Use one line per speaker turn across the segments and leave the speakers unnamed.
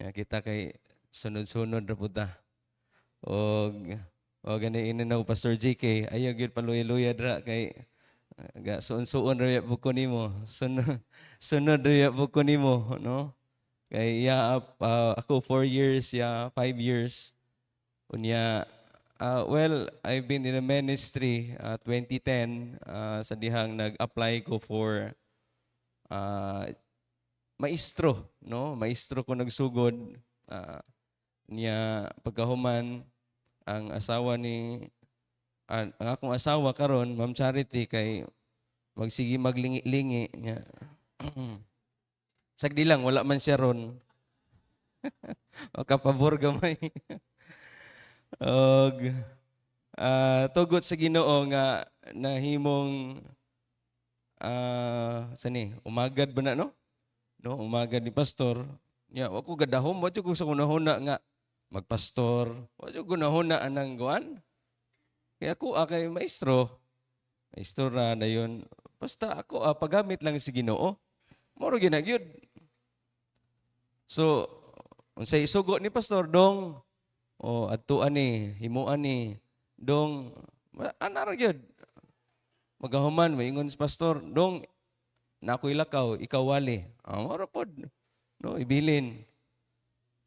Nga kita kay sunod-sunod ra puta. O gani ininaw Pastor JK, ayaw gyud paluya-luya dra kay suon-suon ra ya buko nimo. Sunod ra ya buko nimo, no? Kay ako 4 years, 5 years. Unya well, I've been in the ministry 2010 sa dihang nag-apply ko for maestro, no? Maestro ko nagsugod. Niya pagkahuman ang asawa ni ang akong asawa karon, Ma'am Charity, kay magsige maglingi-lingi niya. Sagdi lang wala man siya ron. Makapabor gamay. Og tugot sa Ginoo nga nahimong umagad ba na, no? No, umagad ni pastor. Nya wa ko gadahom, wa ko sa kunahuna nga magpastor. Wa ko kunahuna anang guan. Kaya ako kay maestro. Maestro ra dayon. Basta ako pagamit lang si Ginoo. Moro ginagyud. So, unsay isugo ni pastor dong adtuan ni, himuan ni dong ana ra gyud. Magahuman moingon si pastor, dong na ako'y lakaw, ikaw wali. Moro pod. No, ibilin.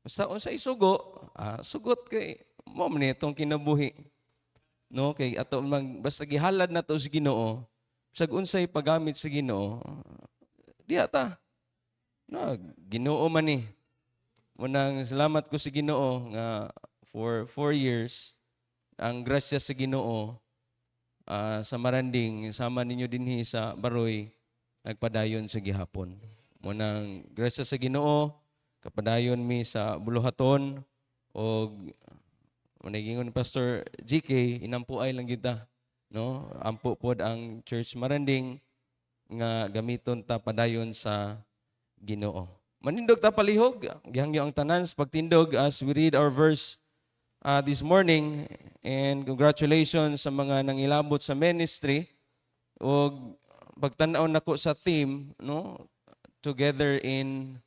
Basta unsay isugo, sugot kay mo man itong kinabuhi. No, kay ato basta gihalad na to sa Ginoo, sag unsay paggamit sa Ginoo, diha ta. No, Ginoo man ni. Munang salamat ko sa Ginoo nga for 4 years ang grasya sa Ginoo sa Maranding, sama ninyo dinhi sa Baroy, nagpadayon sa gihapon. Munang grasya sa Ginoo, kapadayon mi sa Buluhaton o manigingon ni Pastor GK, inampuay lang kita, no? Ampo pod ang Church Maranding nga gamiton ta padayon sa Ginoo. Manindog ta palihog, gihangyo ang tanan sa pagtindog as we read our verse this morning, and congratulations sa mga nangilabot sa ministry o pagtan-aw nako sa theme, no? Together in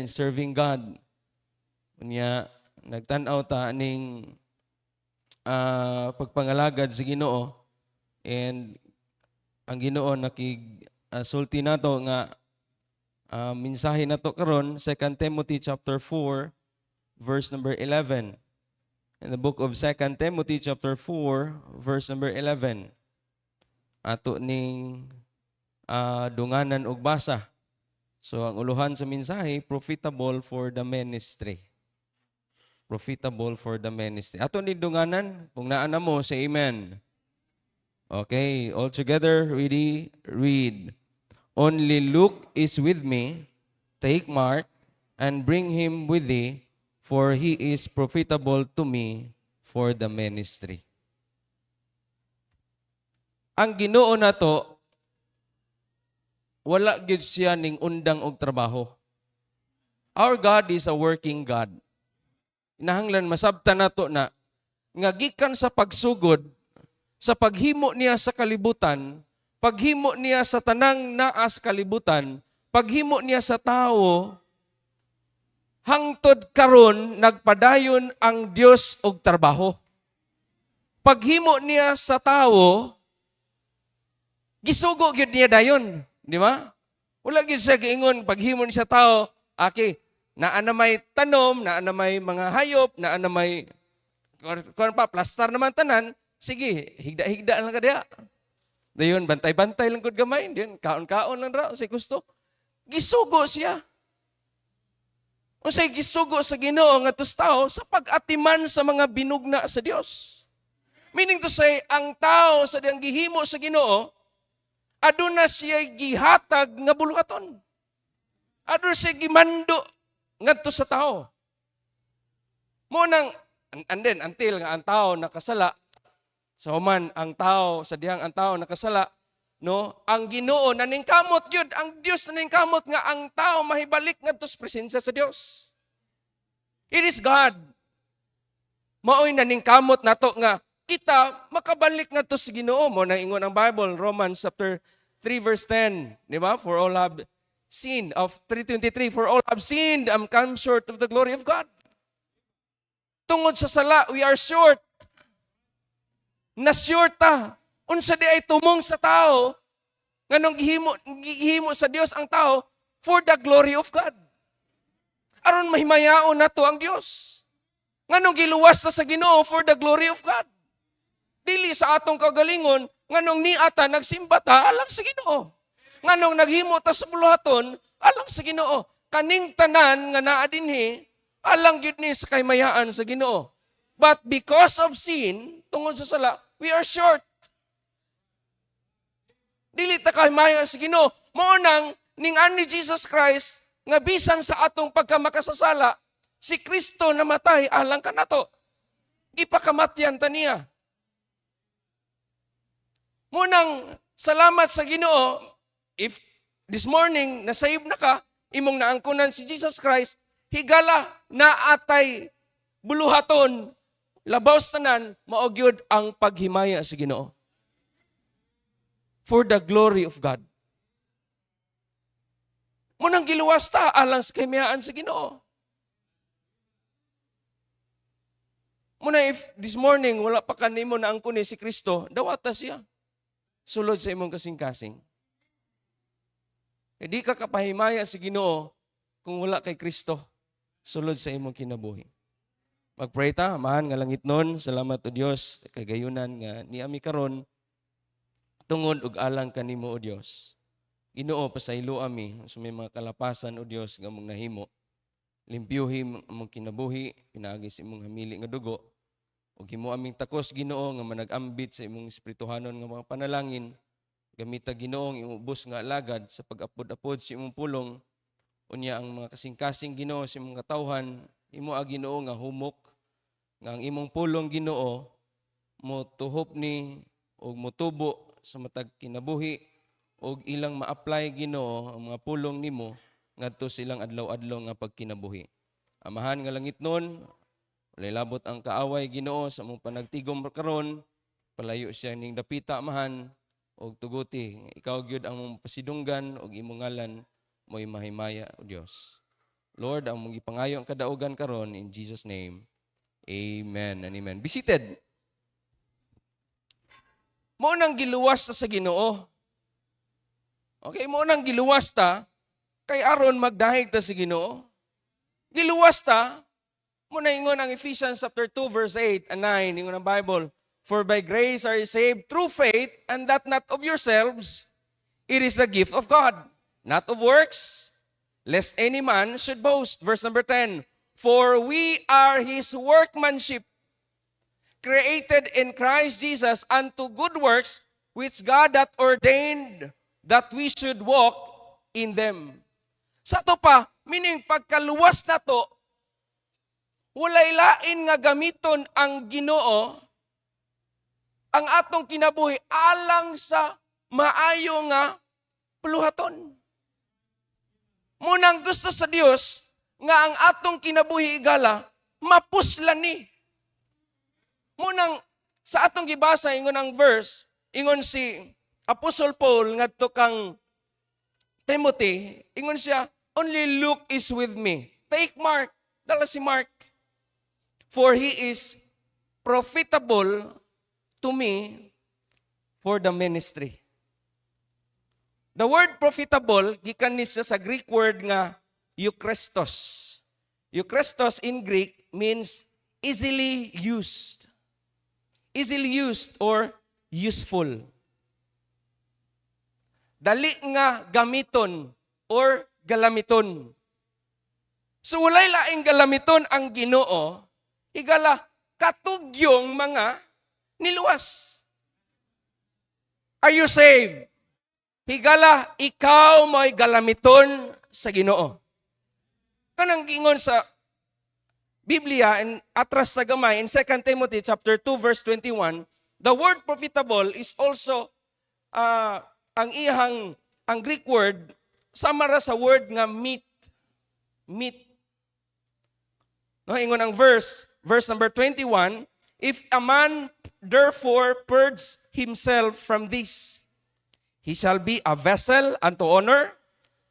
serving God. Unya nagtan-aw ta ning pagpangalagad sa Ginoo, and ang Ginoo nakig-sulti nato nga mensahe nato karon 2 Timothy chapter 4 verse number 11. In the book of 2 Timothy chapter 4 verse number 11. Ato ning dunganan og basa. So ang uluhan sa mensahe, profitable for the ministry. Profitable for the ministry. Ato ning dunganan, kung naa na mo, say amen. Okay, all together, ready, read. Only Luke is with me, take Mark, and bring him with thee, for he is profitable to me for the ministry. Ang Ginoo nato, wala gyud siya ning undang og trabaho. Our God is a working God. Inahanglan masabtan nato na nga gikan sa pagsugod, sa paghimo niya sa kalibutan, paghimo niya sa tanang naa sa kalibutan, paghimo niya sa tao, hangtod karon nagpadayon ang Dios og trabaho. Paghimo niya sa tao, gisugo gyud niya dayon, di ba? Wala gyud siya giingon paghimo niya sa tao, naa na may tanom, naa na may mga hayop, naa na may plastar naman tanan, sige, higda-higda lang ka diha. Dayon bantay-bantay lang gud gamay, diyan kaon-kaon lang ra say gusto. Gisugo siya. Unsay gisugo sa Ginoo nga tus tao sa pag-atiman sa mga binugna sa Dios. Meaning to say, ang tao sa diyang gihimo sa Ginoo, aduna siya gihatag nga buluhaton. Aduna siya gimando ngadto sa tao. Mo nang and then until nga ang tao nakasala, sa human ang tao sa dihang ang tao nakasala, no, ang Ginoo naningkamot gyud, ang Dios naningkamot nga ang tao mahibalik ngadto sa presensya sa Dios. It is God. Maoy naningkamot nato nga kita makabalik ngadto sa Ginoo. Mo nang ingon ang Bible, Romans chapter 3 verse 10, di ba? For all have sinned. Of 3:23, for all have sinned and come short of the glory of God. Tungod sa sala, we are short. Na-short ta. Unsa di ay tumong sa tao, nganong gihimo sa Dios ang tao for the glory of God. Aron mahimayaon nato ang Dios. Nganong giluwas ta sa Ginoo for the glory of God. Dili sa atong kagalingon, nganong niata nagsimba ta alang sa Ginoo. Nganong naghimo ta sa buluhaton alang sa Ginoo. Kaning tanan nga naa dinhi alang gyud ni sa kahimayaan sa Ginoo. But because of sin, tungod sa sala, we are short. Dili ta kahimaya sa Ginoo. Mao nang ning-an ni Jesus Christ nga bisan sa atong pagkamakasasala, si Kristo namatay alang kanato. Ipakamatyan ta niya. Munang salamat sa Ginoo, if this morning nasayib na ka, imong naangkunan si Jesus Christ, higala na atay buluhaton, labaw tanan, maogyod ang paghimaya sa Ginoo. For the glory of God. Munang giluwas ta alang sa kahimayaan sa Ginoo. Muna if this morning wala pa kanimo na angkon si Kristo, dawata siya. Sulod sa imong kasing-kasing. Di ka kapahimaya sa Ginoo kung wala kay Kristo. Sulod sa imong kinabuhi. Magpray ta, amahan nga langit nun. Salamat o Dios kay gayunan nga niami karon tungod og alang kanimo o Dios. Ginoo pasaylo ami sa may mga kalapasan o Dios nga mong nahimo. Limpyuhi among kinabuhi, pinaagi sa imong hamili nga dugo. Ug himo aming takos Ginoo nga manag-ambit sa imong espirituhanon nga mga panalangin. Gamita Ginoo ang imubos nga alagad sa pag-apod-apod sa imong pulong. Unya ang mga kasing-kasing Ginoo sa imong katawhan, imo a Ginoo nga humok nga ang imong pulong Ginoo mo tuhop ni og motubo sa matag kinabuhi og ilang ma-apply Ginoo ang mga pulong nimo ngadto silang adlaw-adlaw nga pagkinabuhi. Amahan nga langit nun, walay labot ang kaaway Ginoo sa among panagtigom karon, palayo siya ning dapita amahan og tuguti. Ikaw gyud ang mong pasidunggan og imong ngalan mo'y mahimaya o Dios. Lord, ang mong ipangayo ang kadaugan karon in Jesus name. Amen and amen. Be seated. Mo nang giluwas ta sa Ginoo. Okay, mo nang giluwas ta kay aron magdahig ta sa Ginoo. Giluwas ta mo na ingon ang Ephesians chapter 2 verse 8 and 9 ingon ang Bible, for by grace are you saved through faith, and that not of yourselves, it is the gift of God, not of works, lest any man should boast. Verse number 10, for we are His workmanship, created in Christ Jesus unto good works, which God hath ordained that we should walk in them. Sa to pa, meaning pagkaluwas na to, walay lain nga gamiton ang Ginoo ang atong kinabuhi alang sa maayo nga puluhaton. Munang gusto sa Dios nga ang atong kinabuhi igala mapuslan ni. Munang sa atong gibasa ingon ang verse, ingon si Apostle Paul ngadto kang Timothy, ingon siya, only Luke is with me. Take Mark, dala si Mark. For he is profitable to me for the ministry. The word profitable, gikan ni siya sa Greek word nga Euchrestos. Euchrestos in Greek means easily used. Easily used or useful. Dali nga gamiton or galamiton. So walay laing galamiton ang Ginoo, igala katugyong mga niluwas. Are you saved? Higala, ikaw mo'y galamiton sa Ginoo. Kanang gingon sa Biblia, in atras na gamay, in 2 Timothy chapter 2, verse 21, the word profitable is also, ang Greek word, samara sa word nga meat. Meat. No, ingon ang verse number 21, if a man therefore purge himself from this, he shall be a vessel unto honor,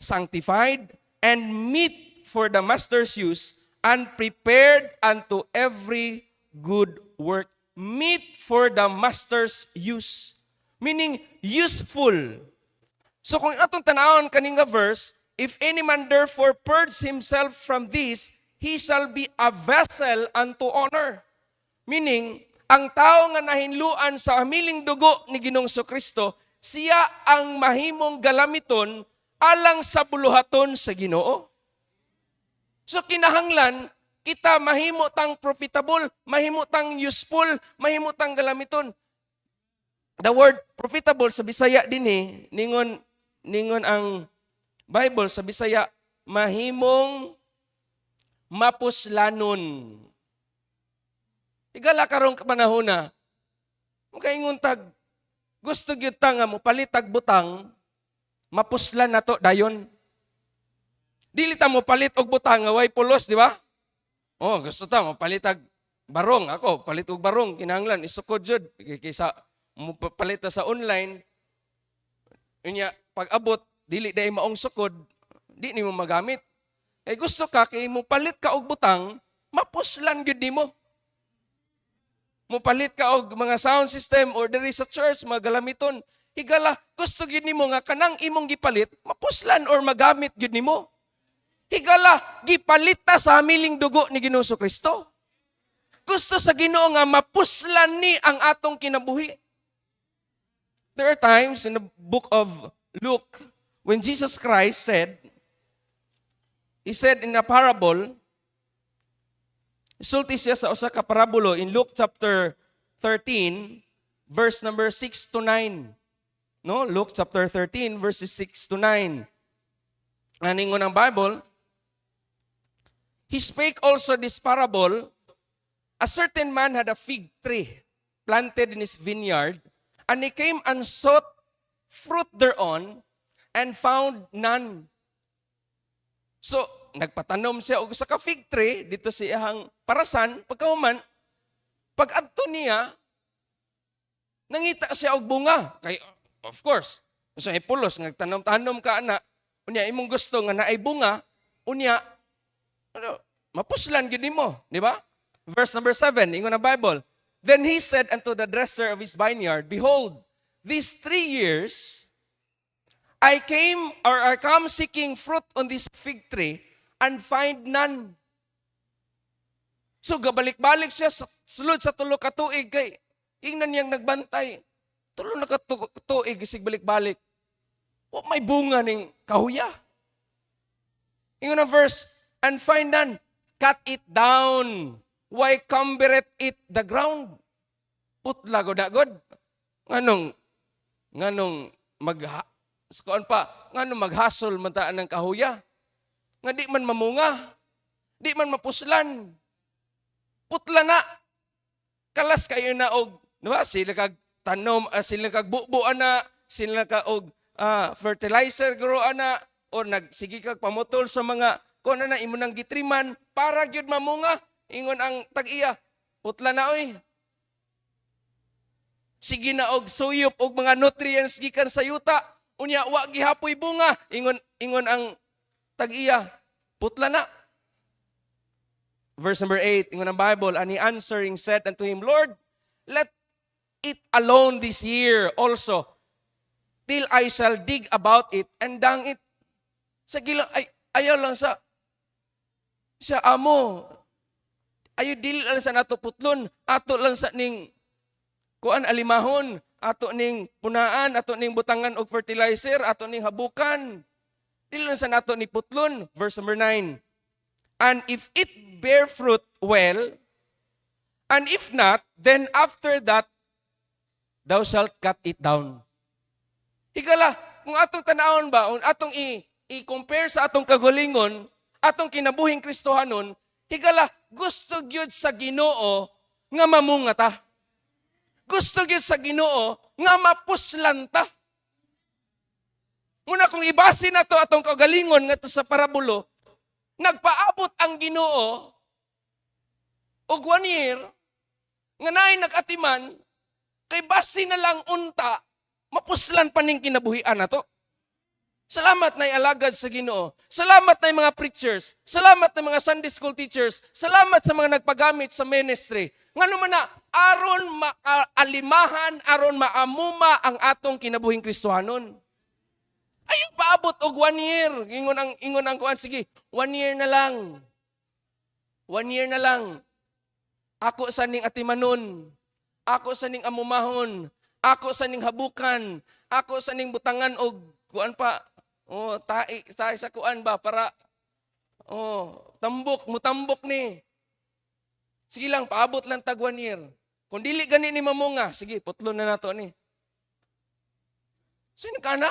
sanctified, and meet for the master's use, and prepared unto every good work. Meet for the master's use. Meaning, useful. So kung atong tanawon kaninga verse, if any man therefore purge himself from this, he shall be a vessel unto honor. Meaning, ang tao nga nahinluan sa hamiling dugo ni Ginoong Kristo, siya ang mahimong galamiton alang sa buluhaton sa Ginoo. So kinahanglan, kita mahimo tang profitable, mahimo tang useful, mahimo tang galamiton. The word profitable sa Bisaya din ningon ang Bible sa Bisaya, mahimong mapuslanon. Higala karong panahon na, makaingon tag, gusto gyud ta nga mo palitag butang, mapuslan na to dayon. Dili ta mo palit og butang nga way pulos, di ba? Oh, gusto ta mo palitag barong. Ako, palit og barong, kinahanglan isukod jud kaysa mo palit sa online. Unya pag abot dili day maong sukod, di nimo magamit. Eh gusto ka kay mo palit ka og butang, mapuslan gyud nimo. Mo palit ka og mga sound system or diri sa church mga galamiton. Higala gusto gyud nimo nga kanang imong gipalit, mapuslan or magamit gyud nimo. Higala gipalit ta sa hamiling dugo ni Ginoong Kristo. Gusto sa Ginoo nga mapuslan ni ang atong kinabuhi. There are times in the book of Luke when Jesus Christ He said in a parable, sulti siya sa usa ka parabulo in Luke chapter 13, verse number 6 to 9. No? Luke chapter 13, verses 6 to 9. Aningon ang Bible, He spake also this parable, a certain man had a fig tree planted in his vineyard, and he came and sought fruit thereon, and found none. So, nagpatanom siya og sa ka fig tree dito sa iyang parasan, pagkahuman, pag-adto niya, nangita siya og bunga. Kay, of course, sa ipulos, nagtanom-tanom ka ana, unya imong gusto nga naay bunga, unya, mapuslan gid nimo, di ba? Verse number 7, ingon ang Bible, then he said unto the dresser of his vineyard, behold, these 3 years, I come seeking fruit on this fig tree, and find none. So, gabalik-balik siya sulod sa tulo ka tuig kay ingnan niyang nagbantay. Tulo na ka tuig isig balik-balik. O may bunga ning kahuya. Ingon ang verse, and find none. Cut it down. Why cumbereth it the ground? Putla god. Nganong maghasol man taan ng kahuya. Nga di man mamunga, di man mapuslan. Putla na. Kalas kayo na og, diba? Sila kag tanom, sila kag bubuan na, sila kag og fertilizer groan na, or nagsigi kag pamutol sa mga kuno na imo nang gitriman para gyud mamunga. Ingon ang tag-iya, putla na oy. Sige na og suyop og mga nutrients gikan sa yuta. Unya wa gihapoy bunga. Ingon ang tag-iya, putla na. Verse number 8, ingon ang Bible, and he answering said unto him, Lord, let it alone this year also, till I shall dig about it and dung it. Sa gila, ayaw lang sa amo. Ayaw dili lang sa nato putlon, ato lang sa ning kuan alimahon, ato ning punaan, ato ning butangan og fertilizer, ato ning habukan. Dili lang sa nato ni putlon. Verse number 9. And if it bear fruit, well, and if not, then after that, thou shalt cut it down. Higala, kung atong tanawon ba, atong i-compare sa atong kagalingon, atong kinabuhing Kristohanon, higala, gusto gyud sa Ginoo nga mamunga ta. Gusto gyud sa Ginoo nga mapuslan ta. Muna kung ibasi na to atong kagalingon nga to sa parabulo, nagpaabot ang Ginoo og 1 year nga naay nagatiman kay basi na lang unta mapuslan pa ning kinabuhian nato. Salamat na alagad sa Ginoo. Salamat na mga preachers. Salamat na mga Sunday school teachers. Salamat sa mga nagpagamit sa ministry. Ngano man na, aron maalimahan, aron maamuma ang atong kinabuhing Kristohanon. Ayong paabot og 1 year. Ingon ang kuan, sige, 1 year na lang. 1 year na lang. Ako sa ning atimanon. Ako sa ning amumahon. Ako sa ning habukan. Ako sa ning butangan og kuan pa. Tai sa kuan ba para mutambok ni. Sige lang, paabot lang tag 1 year. Kung dili gani ni mamunga, sige, putlon na nato ni. Sino ka na?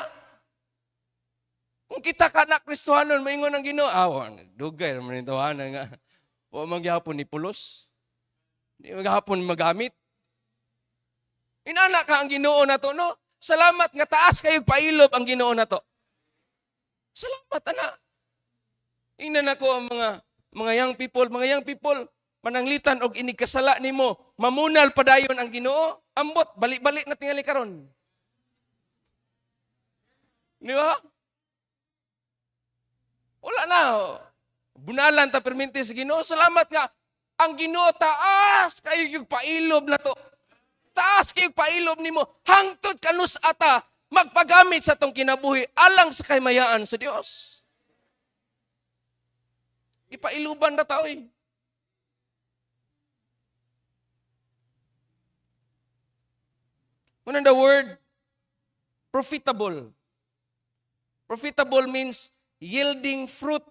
Kung kita ka na Kristohanon, maingon ang Ginoo, dugay naman ito, nga. O magyapon ni pulos. Di magyapon magamit. Inana ka ang Ginoo na to, no? Salamat nga taas kayo pailob ang Ginoo na to. Salamat, ana. Ingnan ako ang mga young people, pananglitan og inigkasala nimo, mamunal padayon ang Ginoo, ambot, balik-balik na tingali karon. Di ba? Wala na. Bunalan ta perminti sa Ginoo. Salamat nga. Ang Ginoo taas kayo yung pailob na to. Taas kayo pailob nimo. Hangtod kanus ata magpagamit sa tong kinabuhi alang sa kaymayaan sa Dios. Ipailuban na tao eh. Unang the word, profitable. Profitable means yielding fruit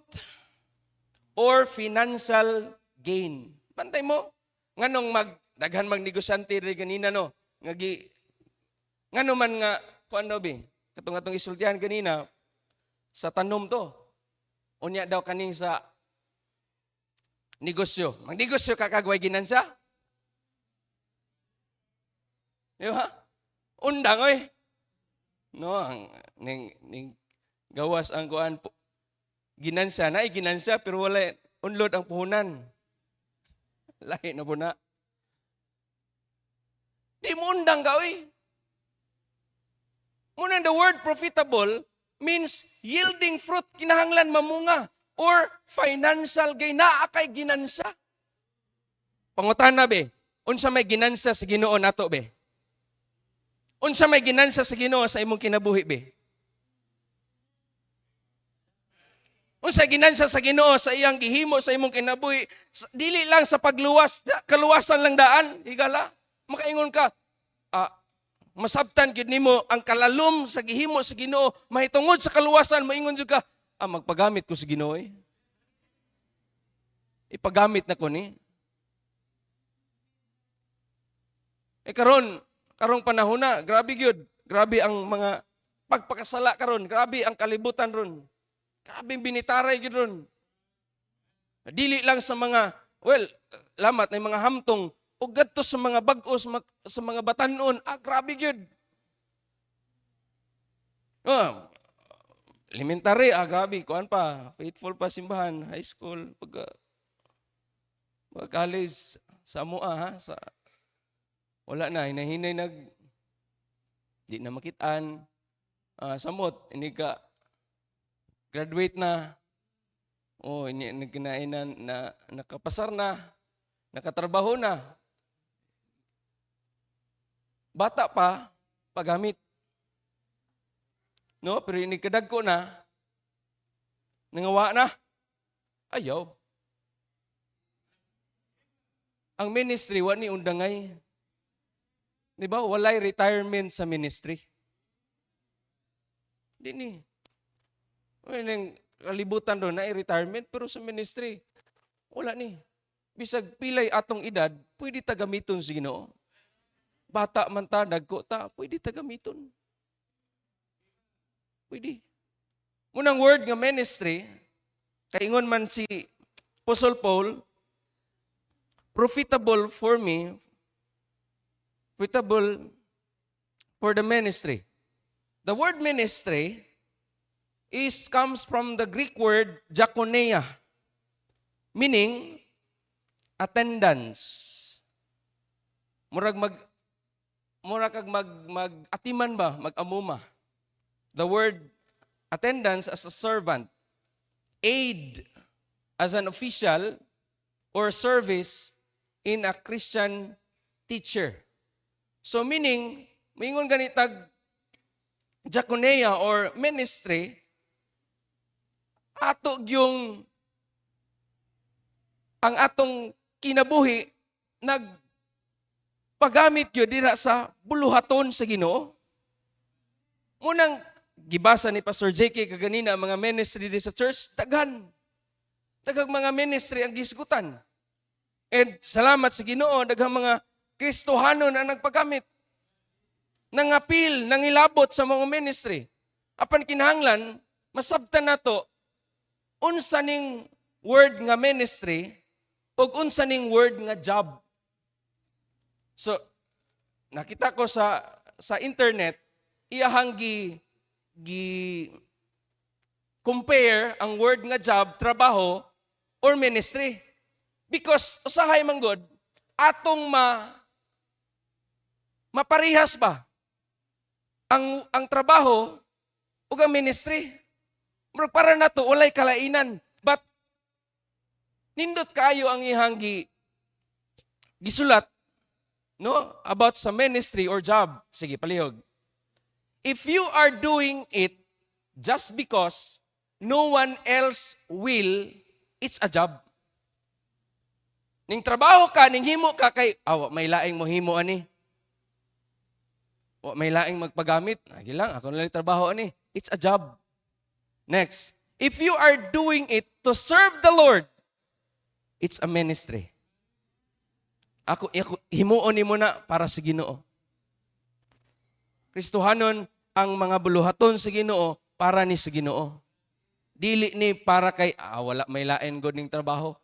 or financial gain. Bantay mo, nganong daghan magnegosyante rin kanina, no? Ngano man nga, kuano bi, katong isultihan kanina, sa tanom to, unya daw kaning sa negosyo. Magnegosyo kakagway ginansya? Di ba? Undang, oy. No, ning gawas ang kuan ginansya na, ginansya, pero wala unlod ang puhunan. Lahi na po na. Di mo undang ka, oy. Muna the word profitable means yielding fruit, kinahanglan mamunga, or financial gain, naa kay ginansa. Pangutan na, be, unsa may ginansa sa Ginoo nato, be? Unsa may ginansa sa Ginoo sa imong kinabuhi, be? Unsa ginansa sa Ginoo sa iyang gihimo sa imong kinabuhi, dili lang sa pagluwas, kaluwasan lang daan, higala. Makaingon ka, masabtan gid nimo ang kalalom sa gihimo sa Ginoo, mahitungod sa kaluwasan, maingon jud ka, magpagamit ko sa Ginoo eh. Ipagamit na ko ni. Karong panahon na, grabe gyud. Grabe ang mga pagpakasala karon, grabe ang kalibutan ron. Grabe binitaray gyud ron. Dili lang sa mga, lamat na mga hamtong, o gadto sa mga bag-os, sa mga batanon, grabe gyud. Elementary, grabe, kuan pa, faithful pa simbahan, high school, pag college, sa mua, wala na, hinahinay di na makitaan, samot, hindi ka, graduate na, nagkinainan na, nakapasar na, nakatrabaho na, bata pa, paggamit. No, pero inikadag ko na, nangawa na, ayaw. Ang ministry, wani undangay. Di ba, walay retirement sa ministry. Di ni. Nang kalibutan doon na retirement, pero sa ministry, wala ni. Bisag pilay atong edad, pwede tagamiton sa Ginoo. Bata man ta, dagko ta, pwede tagamiton. Pwede. Munang word nga ministry, kaingon man si Apostle Paul, profitable for me, profitable for the ministry. The word ministry comes from the Greek word diakonia, meaning attendance. Murag kag mag-atiman ba, mag-amuma. The word attendance as a servant, aid as an official, or service in a Christian teacher. So meaning, mingon ganitag diakonia or ministry, ato yung ang atong kinabuhi nagpagamit yun dira sa buluhaton sa Ginoo. Munang gibasa ni Pastor JK kaganina ang mga ministry di sa church, daghang mga ministry ang gisgutan. And salamat sa Ginoo, daghang mga Kristohanon ang nagpagamit. Nangapil, nangilabot sa mga ministry. Apan kinahanglan, masabtan nato unsa ning word nga ministry ug unsa ning word nga job. So nakita ko sa internet iyahang gi compare ang word nga job, trabaho or ministry. Because usahay man gud atong maparihas ba ang trabaho ug ang ministry. Murag para nato walay kalainan, but nindot kaayo ang ihang gisulat no about sa ministry or job. Sige, palihog. If you are doing it just because no one else will, it's a job. Ning trabaho ka, ning himo ka kay may laing mo himo ani. May laing magpagamit. Agi lang, ako na lang trabaho ani. It's a job. Next, if you are doing it to serve the Lord, it's a ministry. Ako himuon nimo na para sa Ginoo. Kristohanon ang mga buluhaton sa Ginoo para ni sa Ginoo. Dili ni para kay wala may lain god ning trabaho.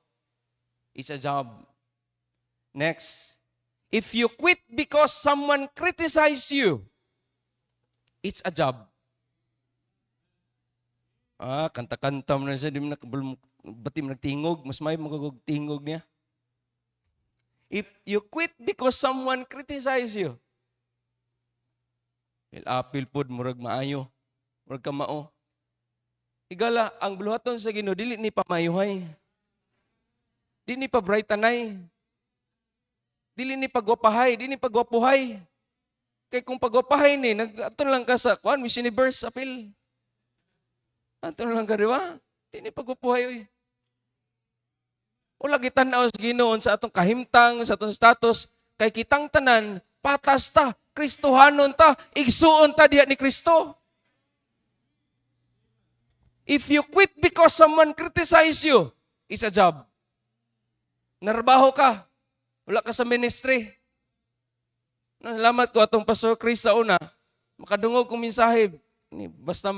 It's a job. Next, if you quit because someone criticize you, it's a job. Kanta-kanta mo na siya, di mo batim nagtingog, mas may magagog tingog niya. If you quit because someone criticize you, apil pod, murag maayo, murag kamao. Igala, ang buluhaton sa Ginoo dili ni pamayuhay. Dili ni pabrightanay. Dili ni pagwapahay, dili ni pagwapuhay. Kay kung pagwapahay ni, nag-aton lang ka sa Miss Universe apil. Aton lang ka, di ba? Dili ni pagwapuhay, oy. Wala gitanaw sa Ginoo sa atong kahimtang, sa atong status, kay kitang tanan, patas ta, Kristohanon ta, igsuon ta diha ni Kristo. If you quit because someone criticize you, it's a job. Narabaho ka, wala ka sa ministry. Salamat ko atong Pastor Chris sa una, makadungog kong mensahe, basta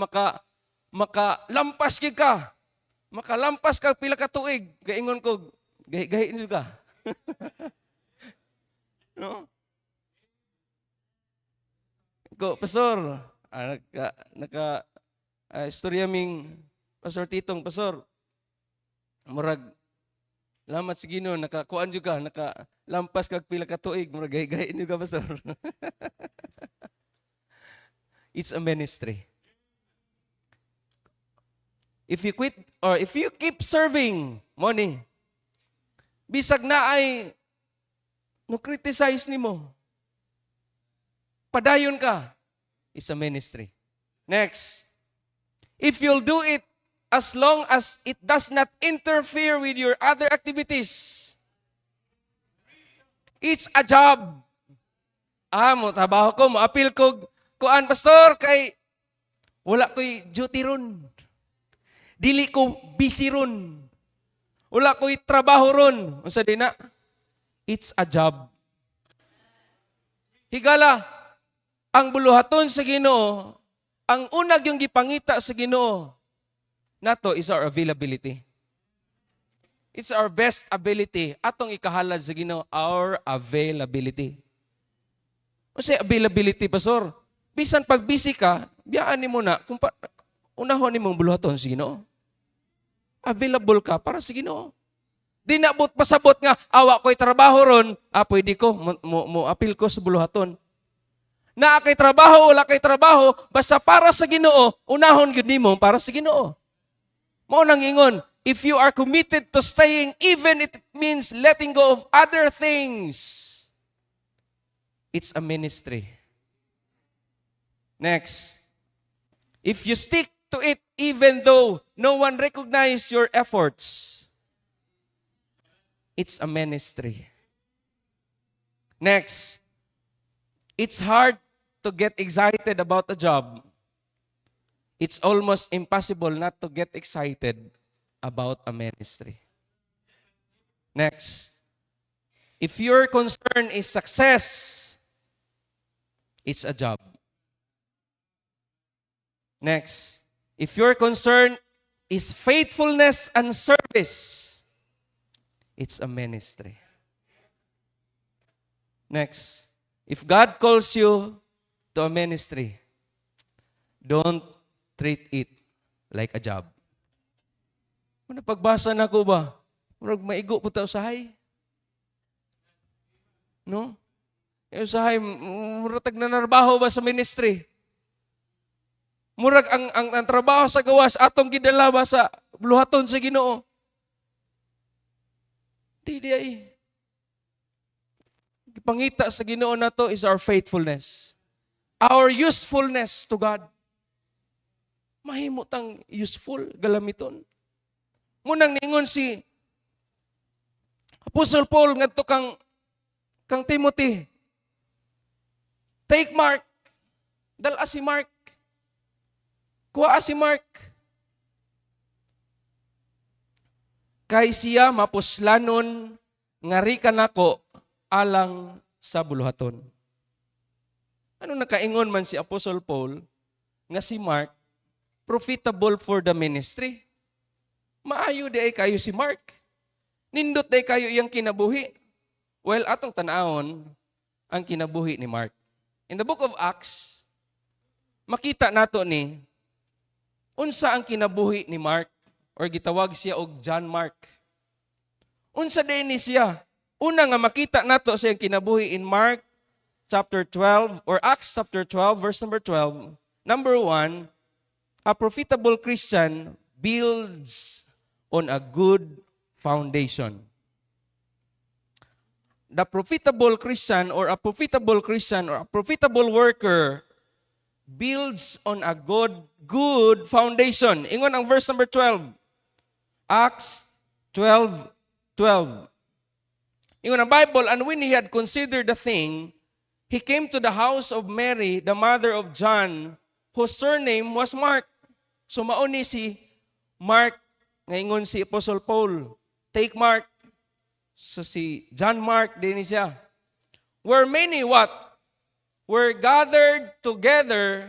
makalampas ka. Makalampas ka pila ka tuig, gaingon ko, gahi niyo ka. No? Ko, Pastor, istorya ming Pastor Titong, Pastor, murag, lamat sa Ginoo, nakakuan niyo ka, nakalampas ka pila ka tuig, murag gahi niyo ka, Pastor. It's a ministry. If you quit or if you keep serving money, bisag na ay no criticize nimo, padayon ka, it's a ministry. Next, if you'll do it as long as it does not interfere with your other activities, it's a job. Mo trabaho ko, mo appeal ko, kuan Pastor, kay wala ko'y duty ron. Dili ko busy ron. Wala ko'y trabaho ron. Unsa din na? It's a job. Higala, ang buluhaton sa Ginoo, ang unag yung gipangita sa Ginoo, nato is our availability. It's our best ability. Atong ikahalad sa Ginoo, our availability. Unsa availability, Pastor? Bisan pag busy ka, biyaan nimo na kung unahon nimong buluhaton sa Ginoo. Available ka para sa Ginoo. Di naabot pasabot nga, awa ko'y trabaho ron, pwede ko, mo apil ko sa buluhaton. Na kay trabaho, wala kay trabaho, basta para sa Ginoo, unahon gyud nimo para sa Ginoo. Mao nang ingon, if you are committed to staying, even it means letting go of other things, it's a ministry. Next, if you stick to it even though no one recognizes your efforts, it's a ministry. Next, it's hard to get excited about a job. It's almost impossible not to get excited about a ministry. Next, if your concern is success, it's a job. Next, if your concern is faithfulness and service, it's a ministry. Next, if God calls you to a ministry, don't treat it like a job. Kung pagbasa na ko ba, murag maigo po ta usahay. No? Yung usahay, murag nagnanarbaho ba sa ministry? Murag ang trabaho sa gawas, atong gidala ba sa buluhaton sa Ginoo? Di ay. Pangita sa Ginoo na to is our faithfulness. Our usefulness to God. Mahimutang useful, galamiton. Munang ningon si Apostle Paul ngadto kang Timothy. Take Mark. Dala si Mark. Kuha si Mark. Kay siya mapuslanon ngari kanako alang sa buluhaton. Ano nakaingon man si Apostle Paul nga si Mark profitable for the ministry? Maayo di ay kayo si Mark. Nindot di kayo iyang kinabuhi. Well, atong tanawon ang kinabuhi ni Mark. In the book of Acts, makita nato ni unsa ang kinabuhi ni Mark or gitawag siya og John Mark. Unsa din ni siya? Una nga makita nato sa iyang kinabuhi in Mark chapter 12 or Acts chapter 12 verse number 12. Number 1, a profitable Christian builds on a good foundation. The profitable Christian or a profitable worker builds on a good foundation. Ingon ang verse number 12. Acts 12:12. Ingon ang Bible, and when he had considered the thing, he came to the house of Mary, the mother of John, whose surname was Mark. So mauni si Mark, ngayon si Apostle Paul. Take Mark. So si John Mark din siya. Where many what? Were gathered together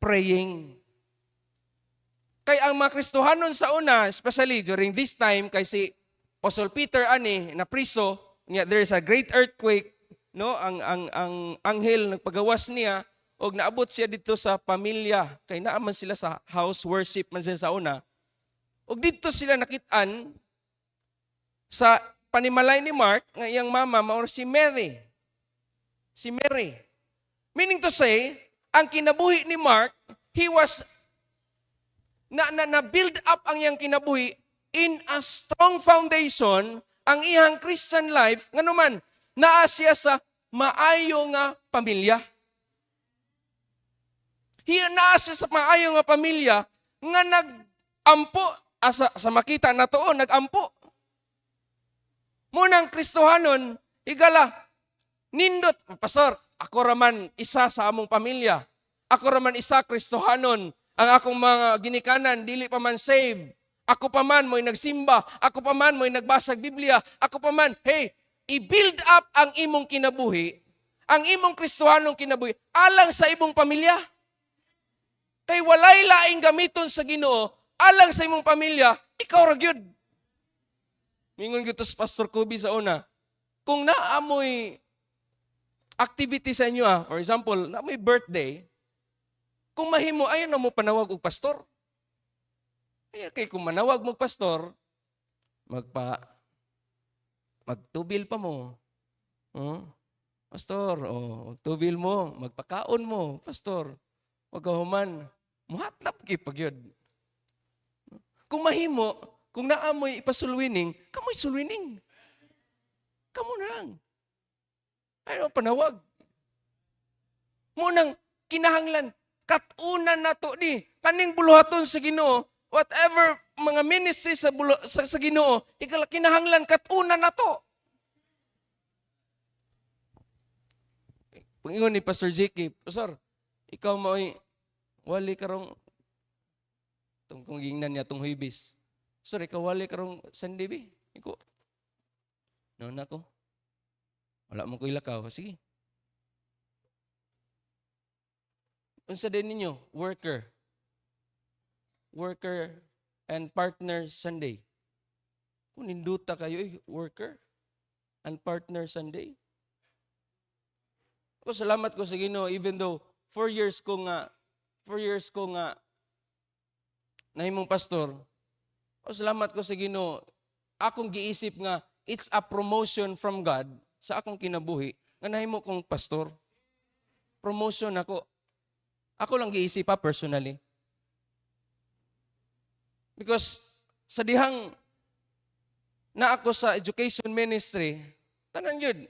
praying. Kay ang mga Kristohanon sa una, especially during this time, kay si Apostle Peter ani na priso, there is a great earthquake, no? Ang anghel nagpagawas niya og naabot siya dito sa pamilya kay naaman sila sa house worship man sila sa una. Og dito sila nakit-an sa panimalay ni Mark nga iyang mama mao si Mary. Si Mary. Meaning to say, ang kinabuhi ni Mark, he was na build up ang iyang kinabuhi in a strong foundation ang iyang Christian life nganuman naa siya sa maayo nga pamilya. Naa siya sa maayo nga pamilya nga nag-ampo sa makita na to, nag-ampo. Munang Kristohanon, igala, nindot, Pastor, ako raman isa sa among pamilya. Ako raman isa Kristohanon. Ang akong mga ginikanan, dili pa man save. Ako pa man mo'y nagsimba. Ako pa man mo'y nagbasag Biblia. Ako pa man, hey, i-build up ang imong kinabuhi, ang imong Kristohanong kinabuhi, alang sa imong pamilya. Kay walay laing gamiton sa Ginoo, alang sa imong pamilya, ikaw ra gyud. Mingon gyud sa Pastor Kobe sa una, kung naamoy activity sa inyo, for example, naamoy birthday, kung mahimo, ayaw na mo panawag og pastor. Ayaw kay kung manawag mo pastor, magtubil pa mo. Pastor, magtubil mo, magpakaon mo, pastor. Wag ka human. Muhatlap ki pagyod. Kung mahimo, kung naamoy ipasulwining, kamoy sulwining. Kamo na lang. Ano panawag? Munang kinahanglan, katunan na to ni, kaning buluhaton sa Ginoo, whatever mga ministry sa Ginoo, kinahanglan katunan na to. Pangingon ni Pastor J.K., Pastor, ikaw mo'y wali karong kung gingnan niya tong huibis. Pastor, ikaw wali karong Sunday bi? Iko. No na ko. Wala mo ko ilakaw. Sige. Unsa din ninyo? Worker and partner Sunday. Kung ninduta kayo, worker and partner Sunday. Ako salamat ko sa Ginoo, even though 4 years ko nga nahimong pastor. Ako salamat ko sa Ginoo, akong giisip nga it's a promotion from God sa akong kinabuhi nga nahimo kong pastor. Promotion ako. Ako lang giisip personally. Because sa dihang na ako sa education ministry, tanan yun.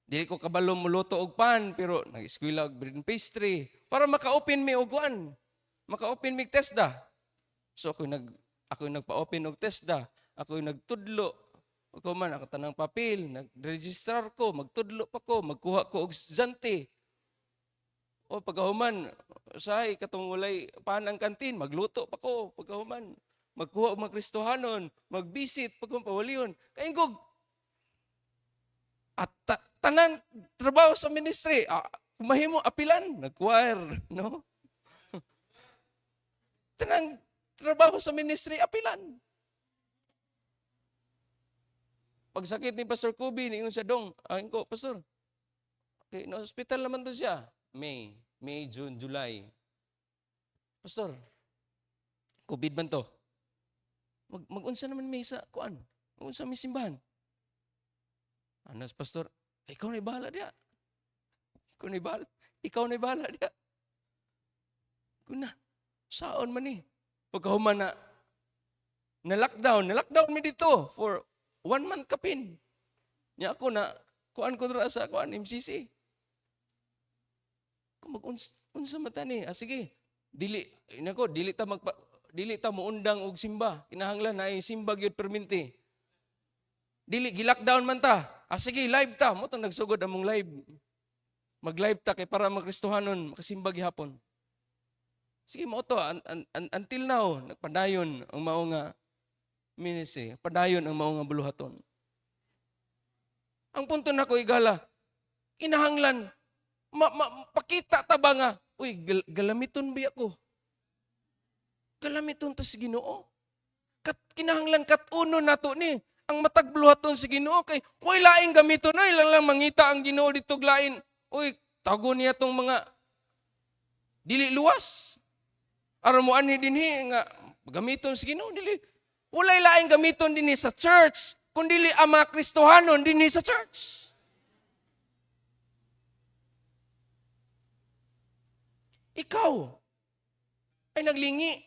Dili ko kabalo muluto og pan, pero nag-eskwela og bread and pastry para maka-open mi og kuan. Maka-open mi TESDA. So ako nagpa-open og TESDA. Ako nagtudlo. Ako man ako tanang papel, nag-register ko, magtudlo pa ko, magkuha ko og estudyante. O pagkahuman, sahay katong walay panang kantin, magluto pa ko pagkahuman. Magkuha og mga Kristohanon, mag-visit pagkung pawaliyon. Kaingog. At tanan trabaho sa ministry, kumahimo apilan, nag-choir, no? Tanang trabaho sa ministry, apilan. Pagsakit ni Pastor Kubi, niyon siya dong, ko, Pastor, okay, no, hospital naman to siya. May, June, July. Pastor, COVID man to. Mag-unsa naman may sa kuan. Mag-unsa may simbahan. Anas, Pastor, ikaw na bahala diya. Ikaw na bahala diya. Kuna, saon man ni. Pagkahuman na lockdown mi dito for 1 month kapin. Nya ako na, kuan ko dira sa kuan, MCC. Kung mag-unsa mata ni, sige, dili ta muundang og simba. Kinahanglan na ay simba gyud perminti. Dili gi-lockdown man ta. Sige, live ta. Mo tong nagsugod among live. Mag-live ta kay para makristohanon, makasimba gihapon. Sige mo to until now nagpadayon ang mao nga ministry, padayon ang mao nga buluhaton. Ang punto nako igala, kinahanglan pakita ta ba nga, uy, galamiton ba ako? Galamiton ta si Ginoo. Kinahanglan katuno nato ni ang matag buluhaton si Ginoo kay way laing gamiton ay lang mangita ang Ginoo dito glain. Uy, tago niya tong mga dili luwas. Aron mo ani dinhi nga gamiton si Ginoo dili. Walay laing gamiton dinhi sa church, kundi dili ang mga Kristohanon dinhi sa church. Ikaw ay naglingi.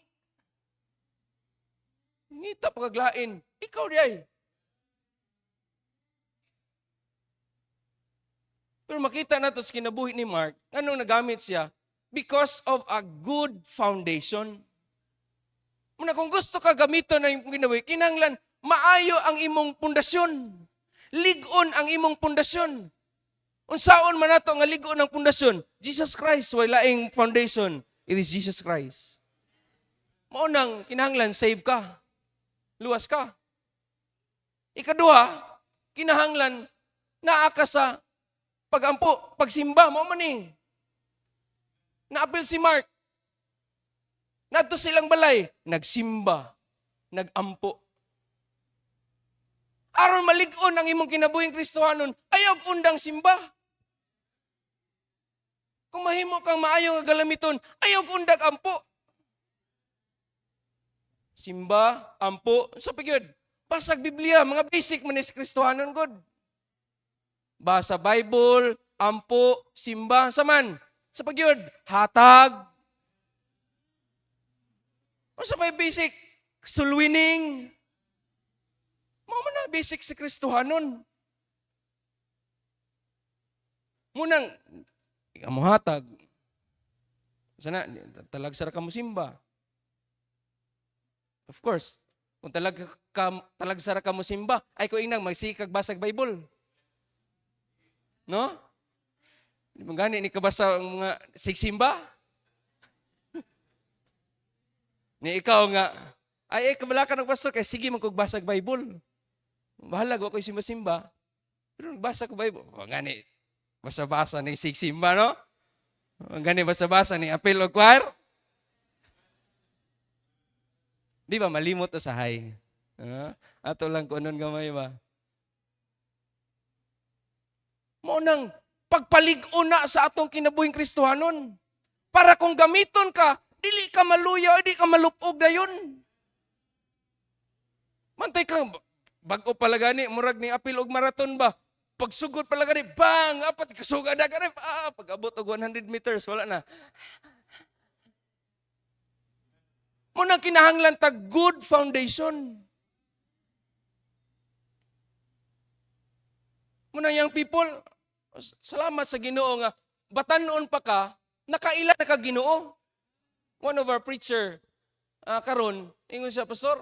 Ngita pagaglain. Ikaw di ay. Pero makita nato sa kinabuhi ni Mark, anong nagamit siya? Because of a good foundation. Muna kung gusto ka gamiton na yung kinabuhi, kinahanglan maayo ang imong pundasyon. Ligon ang imong pundasyon. Unsaon man nato nga ligon ang pundasyon? Jesus Christ, way laing foundation. It is Jesus Christ. Maunang kinahanglan save ka. Luwas ka. Ikaduha, kinahanglan naa ka sa pagampo, pagsimba, mo man eh. Naapil si Mark. Nadto silang balay, nagsimba, nagampo. Aron malig-on ang imong kinabuhing Kristohanon, ayaw undang simba. Kung mahimo kang maayo nga galamiton, ayaw undang ampo. Simba, ampo, sa pagyod. Basag Biblia, mga basic man is Kristohanon God. basa Bible, ampo, simba, saman. Sa pagyod, hatag. O sa may basic, soul winning. Mga man na basic si Kristohanon. Munang, ikaw hatag. Sana, talagsara ka mo simba. Of course, kung talagsara ka mo simba, ay ko inang magsikag basag Bible. No? Di mo gani, ni kabasa ang mga sigsimba? Ni ikaw nga, ay kabala ka nagbasa kay sige magkugbasag Bible. Bahala ko ako'y simba-simba. Pero nagbasa ko Bible. O gani, basa-basa ni sigsimba, no? O gani, basa-basa ni apil o choir. Di ba, malimot o sahay? Ato lang kung anong gamay ba? Maunang pagpalig-o na sa atong kinabuhing Kristohanon. Para kung gamiton ka, dili ka maluya, di ka malupog na yun. Mantay ka, bago pala gani, murag ni apil og marathon ba? Pagsugod pala gani, bang! Apat, kasugad na gani, pag-abot og 100 meters, wala na. Munang kinahanglan ta good foundation. Munang young people, salamat sa Ginoo nga, batanon pa ka, nakaila na ka Ginoo. One of our preacher, karon, ingon siya, Pastor,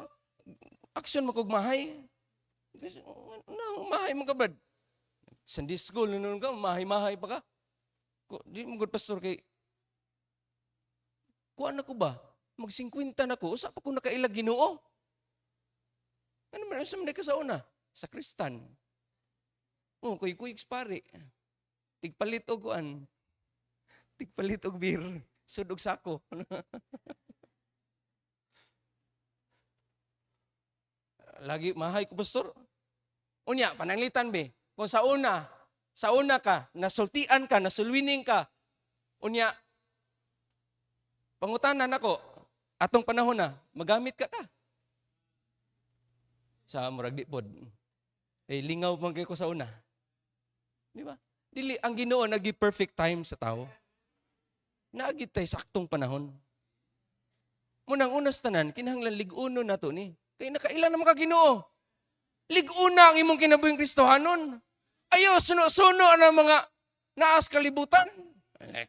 action makugmahay. No, mahay mo ka, brad. Sunday school, nanonood ka, mahay-mahay pa ka. Di mo good, Pastor, kay, kuha na ko ba? Mag-50 na ko, usa pa ko nakailag Ginoo. Ano man, sa manay ka sa una? Sa Kristan. Kuy-kuy pare. Tigpalit og kuan. Tigpalit og beer. Sudog sako. Lagi mahay ko, Pastor. Unya, pananglitan be. Kung sa una ka, nasultian ka, nasulwining ka, unya, pangutanan ako, atong panahon na, magamit ka ka. Sa murag di pod. Lingaw man kay ko sa una. Di ba? Dili ang Ginoo nagi perfect time sa tao. Naagi tay saktong panahon. Munang unas tanan kinahanglan lig-uno nato ni. Kay nakailan naman ka Ginoo. Lig-una ang imong kinabuhing Kristohanon. Ayo suno-suno ang mga naas kalibutan.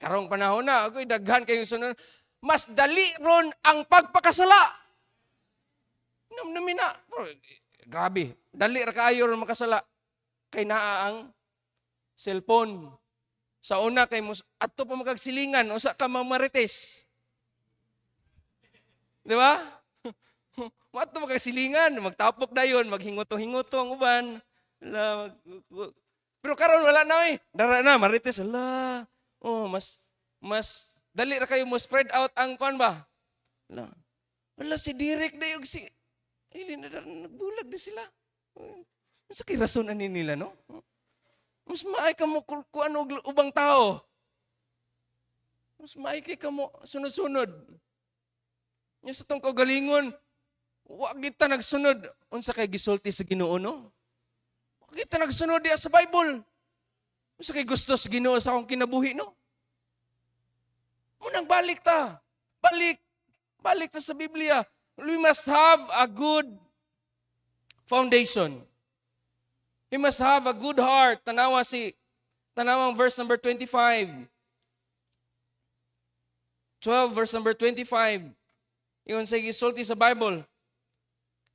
Karong panahon na, ako'y daghan kayong sunod. Mas dali ron ang pagpakasala. Namina, grabe, dali ra kaayo ron makasala. Kay naa ang cellphone. Sa una kay adto pa magagsilingan usa ka mamarites. Di ba? Mato magagsilingan, magtapok dayon, maghingoto-hingoto ang uban. Pero karon wala na dara na marites ala. Mas dali ra kayo mo spread out ang kuan ba? Wala si Derek dayog si ili na nagbulag di sila. Sa kay rason ani nila no? Mas maay ka mo kuan og ubang tao. Mas maay kay ka mo sunod-sunod. Nya sa tong kaugalingon, wa kita nagsunod unsa kay gisulti sa Ginoo no? Wa kita nagsunod diya sa Bible. Unsa kay gusto sa Ginoo sa akong kinabuhi no? Munang balik ta. Balik ta sa Biblia. We must have a good foundation. We must have a good heart. Tanawang verse number 25. 12 verse number 25. Iyon sa gisulti sa Bible.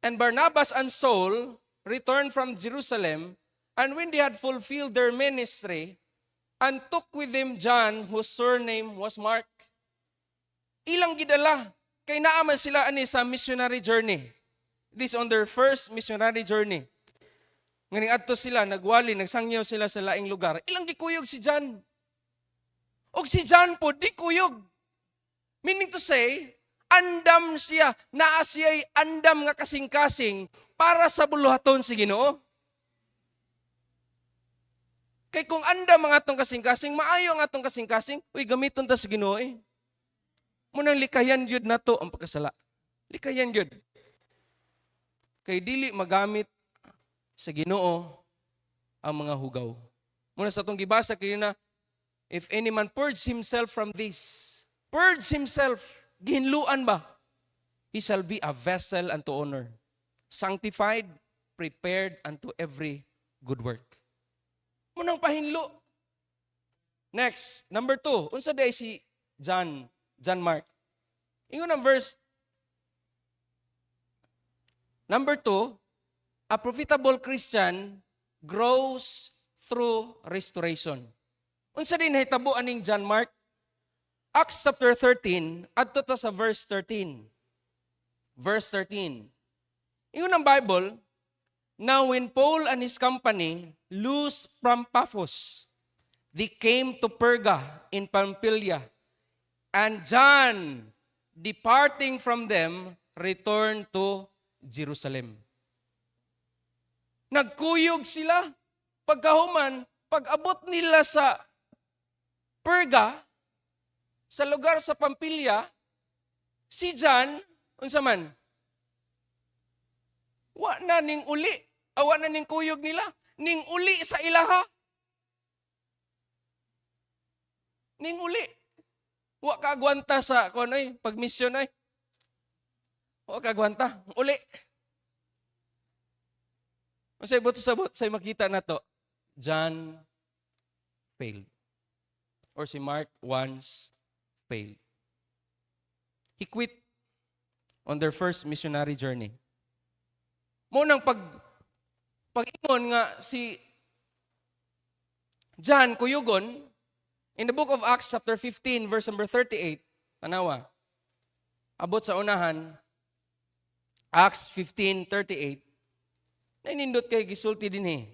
And Barnabas and Saul returned from Jerusalem, and when they had fulfilled their ministry, and took with them John, whose surname was Mark. Ilang gidala, kay naaman sila ani sa missionary journey. This on their first missionary journey. Nganing adto sila, nagwali, nagsangyaw sila sa laing lugar. Ilang gikuyog si John. Og si John po, di kuyog. Meaning to say, andam siya, naa siya'y andam nga kasing-kasing para sa buluhaton si Ginoo. Kay kung andam ang atong kasing-kasing, maayo ang atong kasing-kasing, gamiton ta sa Ginoo eh. Munang likayan yun na to ang pagkasala. Likayan yun. Kay dili magamit sa Ginoo ang mga hugaw. Muna sa itong gibasa kayo na, if any man purge himself from this, purge himself, ginluan ba? He shall be a vessel unto honor, sanctified, prepared unto every good work. Munang pahinlo. Next, number 2. Unsa day si John Mark. Ingon ang verse. Number 2, a profitable Christian grows through restoration. Unsa din nahitabo aning John Mark? Acts chapter 13, adto ta sa verse 13. Verse 13. Ingon ang Bible, now when Paul and his company loosed from Paphos, they came to Perga in Pamphylia, and John, departing from them, returned to Jerusalem. Nagkuyog sila. Pagkahuman, pag-abot nila sa Perga, sa lugar sa Pamphylia, si John, unsa man? Wa na ning uli. Wa na ning kuyog nila. Ning uli sa ilaha. Ning uli. Wa kagwanta sa kunoy pag-mission ay. Wa kagwanta, uli. Unsay buto sabot say makita nato? John failed. Or si Mark once failed. He quit on their first missionary journey. Munang pag-ingon nga si John kuyugon, in the book of Acts chapter 15 verse number 38, tanawa, abot sa unahan, Acts 15:38, nainindot kay gisulti din eh.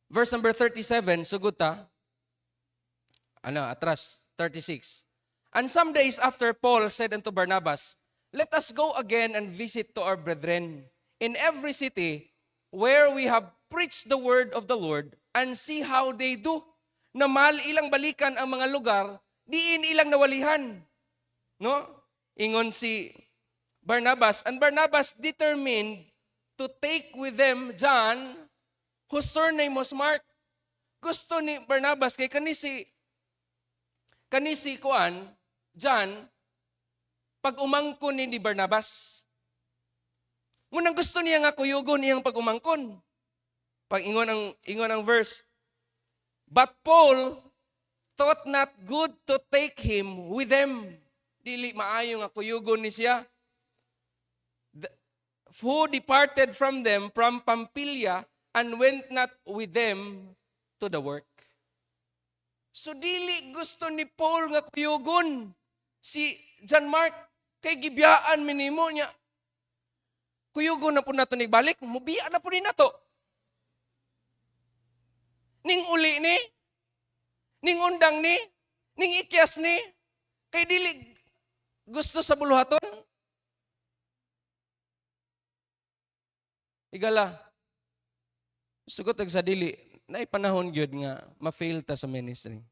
Verse number 37, suguta, atras, 36. And some days after, Paul said unto Barnabas, let us go again and visit to our brethren in every city where we have preached the word of the Lord and see how they do. Na mahal ilang balikan ang mga lugar, diin ilang nawalihan. No? Ingon si Barnabas, and Barnabas determined to take with them John, whose surname was Mark. Gusto ni Barnabas kay kanisi John, pag umangkon ni Barnabas. Ngunang gusto niya nga kuyugon iyang pag umangkon. Pag ingon ang verse, but Paul thought not good to take him with them. Dili maayo nga kuyugon ni siya. Who departed from them from Pamphylia and went not with them to the work. So dili gusto ni Paul nga kuyugon si John Mark kay gibiyaan minimo niya. Kuyugon na po nato ni balik, mubiya na po ni nato. Ning uli ni, ning undang ni, ning ikyas ni, kay dili gusto sa buluhaton. Igala, sugot sa dili, na ipanahon gyud nga ma-fail ta sa ministry.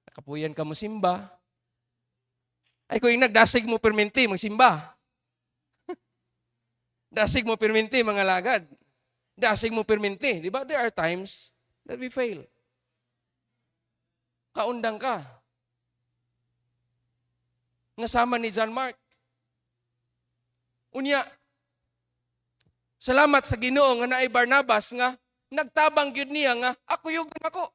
Nakapuyan ka mo simba. Ay kung nagdasig mo perminti, magsimba. Dasig mo perminti, mga lagad. Dasig mo perminti. Di ba? There are times that we fail. Kaundang ka. Nasama ni John Mark. Unya, salamat sa Ginoo nga naay Barnabas nga nagtabang gyud niya nga ako yugon ako.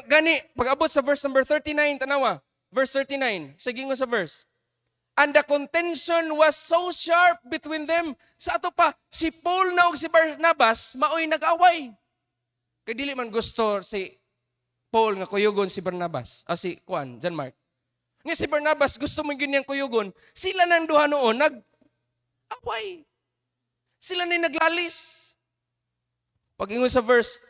Gani, pag-abot sa verse number 39, tanawa. Verse 39, sige nga sa verse. And the contention was so sharp between them. Sa ato pa, si Paul na og si Barnabas, maoy nag-away. Kay dili man gusto si Paul nga kuyugon si Barnabas, si John Mark. Nga si Barnabas gusto mo gyud niyang kuyugon, sila nang duha noon nag-away. Sila na naglalis. Pag-ingon sa verse,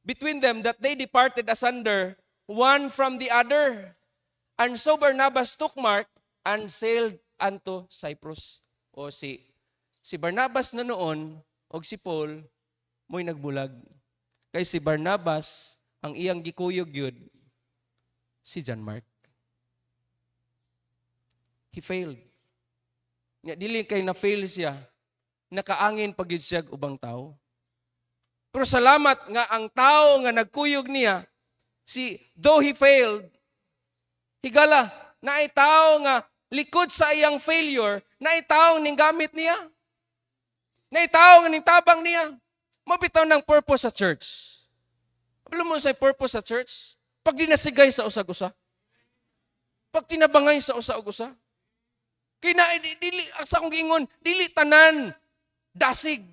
between them that they departed asunder, one from the other. And so Barnabas took Mark and sailed unto Cyprus. O si Barnabas na noon, o si Paul, mo'y nagbulag. Kay si Barnabas, ang iyang gikuyog yun, si John Mark. He failed. Dili kay na-fail siya, nakaangin pag yun siya ubang tao. Pero salamat nga ang tao nga nagkuyog niya, though he failed, higala, na tao nga likod sa iyang failure, na tao ning gamit niya. Na tao nga ning tabang niya. Mabitaw ng purpose sa church. Alam mo sa purpose sa church? Pag dinasigay sa usag-usa. Pag tinabangay sa usa-usa. Kaya dili, sa akong giingon, dili tanan, dasig.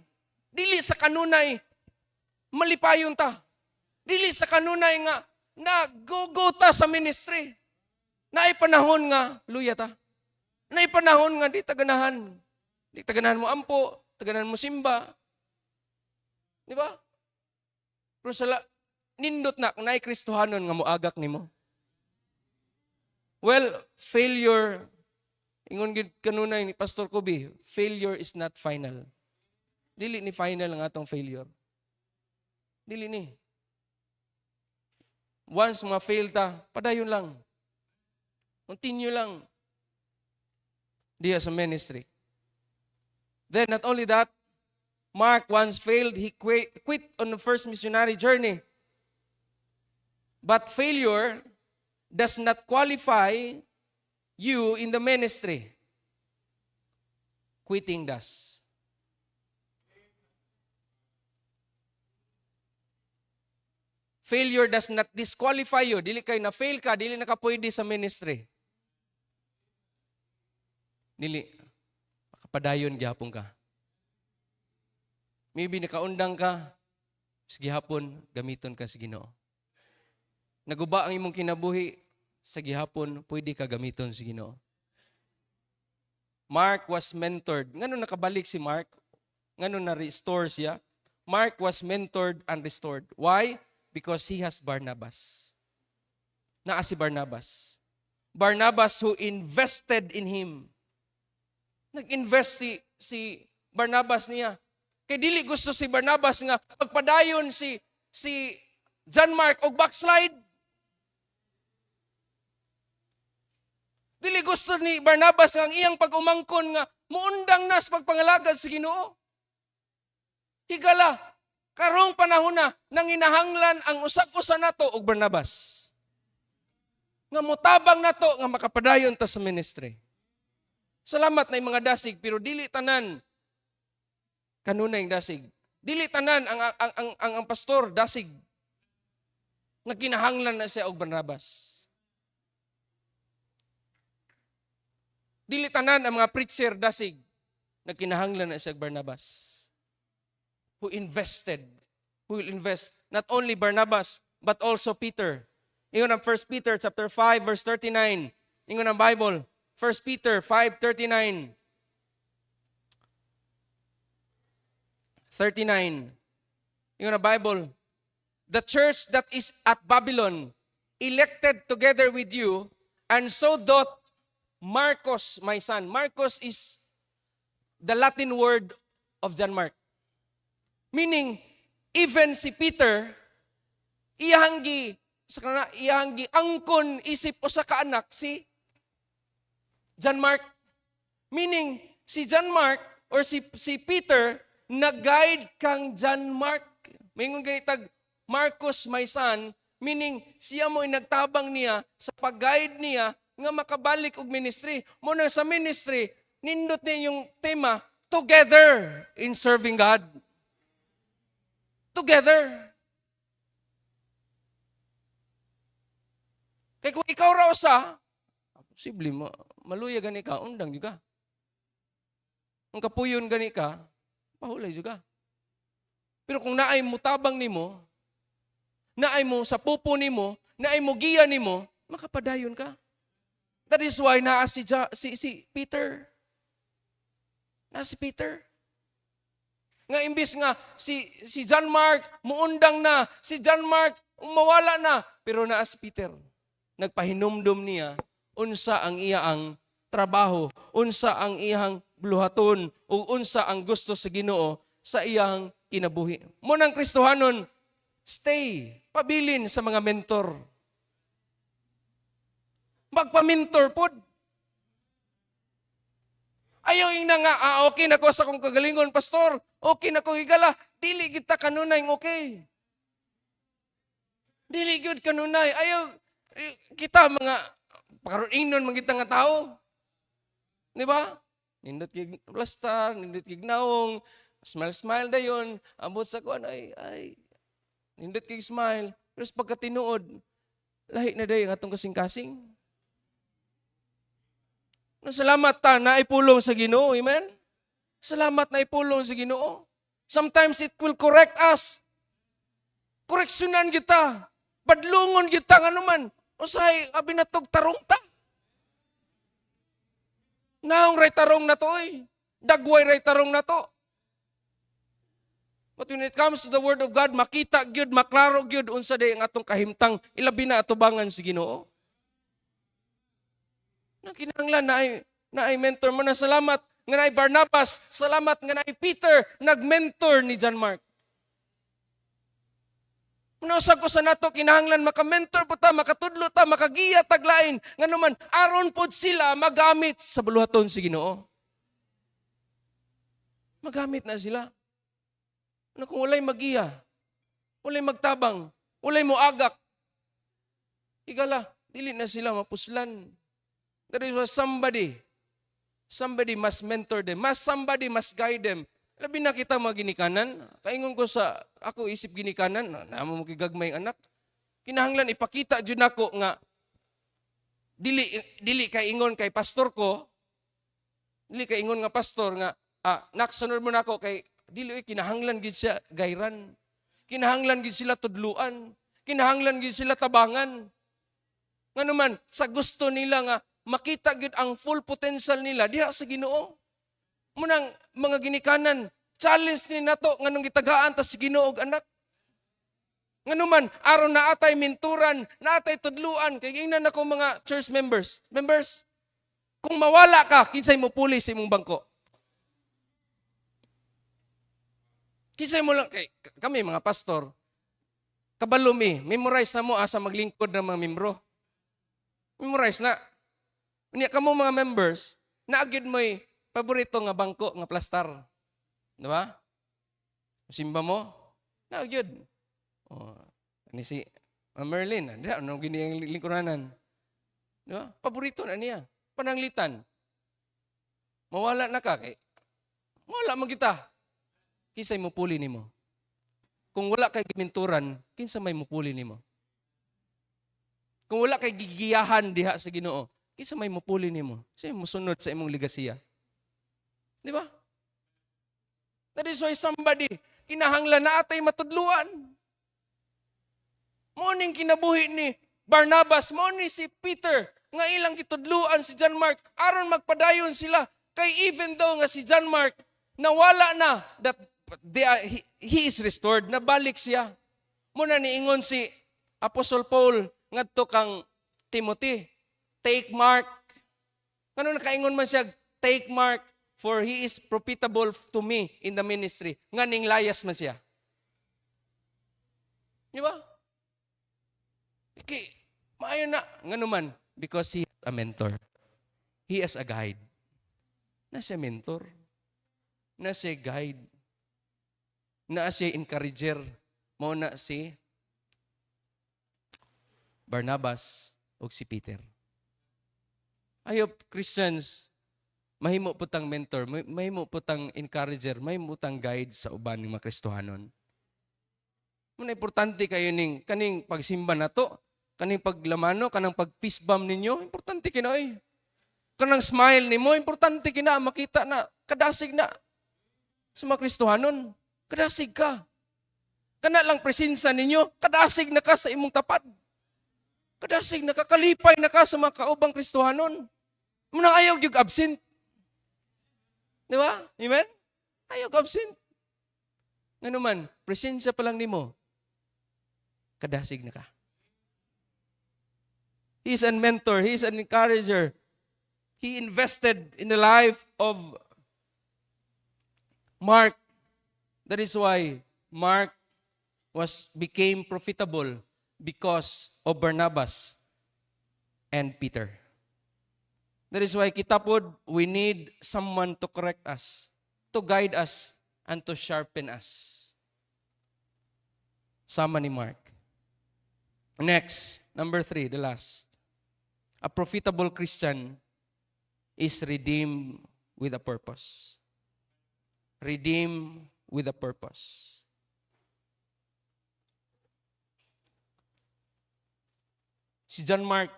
Dili sa kanunay, malipayon ta. Dili sa kanunay nga, go ta sa ministry. Naay panahon nga, luya ta. Naay panahon nga, di taganahan. Di taganahan mo ampo, taganahan mo simba. Di ba? Pero nindot na, kung naay Kristohanon nga moagak nimo. Well, failure, ingon gid kanunay ni Pastor Kobe, failure is not final. Dili ni final ang atong failure. Dili ni. Once ma-fail ta, padayon lang. Continue lang. Diya sa ministry. Then not only that, Mark once failed, he quit on the first missionary journey. But failure does not qualify you in the ministry. Quitting does. Failure does not disqualify you. Dili kay na fail ka, dili nakapwede sa ministry. Dili. Makapadayon gyapon ka. Maybe nakaundang ka, sige hapon, gamiton ka sa Ginoo. Naguba ang imong kinabuhi, sa gihapon, pwede ka gamiton sa Ginoo. Mark was mentored. Ngano nakabalik si Mark? Ngano na-restore siya? Mark was mentored and restored. Why? Because he has Barnabas. Naa si Barnabas. Barnabas who invested in him. Nag-invest si Barnabas niya. Kay dili gusto si Barnabas nga pagpadayon si John Mark og backslide. Dili gusto ni Barnabas nga ang iyang pag-umangkon nga muundang nas pagpangalagad sa Ginoo. Higala, karong panahon na nanginahanglan ang usag-usa nato og Barnabas. Nga mutabang nato nga makapadayon ta sa ministry. Salamat na yung mga dasig pero dili tanan kanunay dasig. Dili tanan ang pastor dasig. Nga kinahanglan na siya og Barnabas. Dili tanan ang mga preacher dasig na kinahanglan na siya og Barnabas. Who will invest not only Barnabas but also Peter. Ingon ang 1 Peter chapter 5 verse 39. Ingon ang Bible, 1 Peter 5:39. 39. Ingon ang Bible, the church that is at Babylon elected together with you, and so doth Marcos, my son. Marcos is the Latin word of John Mark. Meaning, even si Peter, iyahanggi angkon isip o sa kaanak si John Mark. Meaning, si John Mark or si Peter, nag-guide kang John Mark. Mayroon ganitag, Marcos, my son, meaning siya mo nagtabang niya sa pag-guide niya nga makabalik og ministry. Muna sa ministry, nindot niya yung tema, together in serving God. Together. Kaya kung ikaw raw sa, posible, maluya gani ka, undang juga. Kung kapuyon gani ka, pahulay juga. Pero kung naay mo tabang nimo, naay mo sa pupo nimo, naay mo giya nimo, makapadayon ka. That is why naa si Peter. Naa si Peter. Nga imbis nga si John Mark muundang na, si John Mark mawala na, pero naa si Peter. Nagpahinumdum niya unsa ang iyang trabaho, unsa ang iyang bluhaton, o unsa ang gusto sa Ginoo sa iyang kinabuhi. Munang Kristohanon, stay, pabilin sa mga mentor. Magpa-mentor pod. Ayaw ing na nga, okay na ko sa kong kagalingon, pastor. Okay na ko higala. Dili kita kanunay okay. Dili gyud kanunay. Ayaw, kita mga pakaroon mga kita nga tao. Di ba? Nindot kig plastar, nindot kig naong, smile dayon. Abot sa kuan ay nindot kig smile. Pero pagka tinuod, lahi na dayon atong kasing-kasing. Salamat ta na ipulong sa Ginoo, amen? Salamat na ipulong sa Ginoo. Sometimes it will correct us. Koreksyonan kita. Padlungon kita nga naman. Usahay, abinatog tarong ta. Naong ray tarong na to eh. Dagway ray tarong na to. But when it comes to the Word of God, makita gyud, maklaro gyud unsa day ang atong kahimtang ilabi na atubangan si Ginoo. Kinahanglan na ay mentor mo na salamat nga na ay Barnabas, salamat nga na ay Peter, nag-mentor ni John Mark. Unasa ko sa nato, kinahanglan maka-mentor po ta, makatudlo ta, makagiya taglain, nga naman, aron po sila magamit sa buluhaton si Ginoo. Magamit na sila. Kung walay magiya, walay magtabang, walay moagak, igala, dili na sila mapuslan. There is somebody must mentor them. Somebody must guide them. Labi na kita mga ginikanan. Kaingon ko sa ako isip ginikanan, naamo mo kigagmay anak. Kinahanglan ipakita jud nako nga dili kay ingon kay pastor ko. Dili kay ingon nga pastor nga naksunod mo nako kay dili kinahanglan gid siya gayran. Kinahanglan gid sila tudluan. Kinahanglan gid sila tabangan. Nga naman sa gusto nila nga makita gid ang full potential nila diha sa Ginoo. Munang mga ginikanan, challenge ni nato nganong gitagaan ta si Ginoo og anak. Nganuman aron na atay minturan, na atay tudluan kay ingnan nako mga church members. Members, kung mawala ka, kinsay mo puli sa imong bangko? Kinsay mo lang kay kami mga pastor. Kabalo memorize na mo asa maglingkod ng mga membro. Memorize na. Unya kamo mga members, naagid mo'y paborito nga bangko nga plastar. Di ba? Simba mo, naagid. Ani si Merlin, ano gini ang lingkuranan. Di ba? Paborito na niya. Pananglitan. Mawala na ka kay wala man kita. Kinsay mo puli nimo? Kung wala kay giminturan, kinsa may mupuli nimo? Kung wala kay gigiyahan diha sa Ginoo, kinsa may mupuli nimo? Siya musunod sa imong ligasiya. Di ba? That is why somebody kinahanglan na atay matudluan. Morning kinabuhi ni Barnabas, morning si Peter, nga ilang kitudluan si John Mark, aron magpadayon sila. Kay even though nga si John Mark, nawala na, that he is restored, nabalik siya. Muna niingon si Apostle Paul, ngadto kang Timothy, take Mark. Ano nakaingon man siya, take Mark, for he is profitable to me in the ministry. Nga ning layas man siya. Di ba? Okay, maayo na. Nga naman, because he is a mentor. He is a guide. Na siya mentor. Na siya guide. Na siya encourager. Mao na si Barnabas o si Peter. Ayop, Christians, mahimo po tang mentor, mahimo po tang encourager, mahimo tang guide sa uban ng mga Kristohanon. Muna importante kayo ning kaning pagsimba nato, kaning paglamano, kanang pag-fist bump ninyo, importante kinoy. Kanang smile nimo, importante kina makita na kadasig na sa mga Kristohanon. Kadasig ka. Kana lang presensya ninyo, kadasig na ka sa imong tapad. Kadasig na ka, kalipay na ka sa mga kaubang Kristohanon. Munang ayaw yung absent. Di ba? Amen? Ayaw absent. Nga naman, presensya pa lang nimo, kadasig na ka. He is a mentor. He is an encourager. He invested in the life of Mark. That is why Mark became profitable because of Barnabas and Peter. That is why kita pod, we need someone to correct us, to guide us, and to sharpen us. Sama ni Mark. Next, number 3, the last. A profitable Christian is redeemed with a purpose. Redeemed with a purpose. Si John Mark,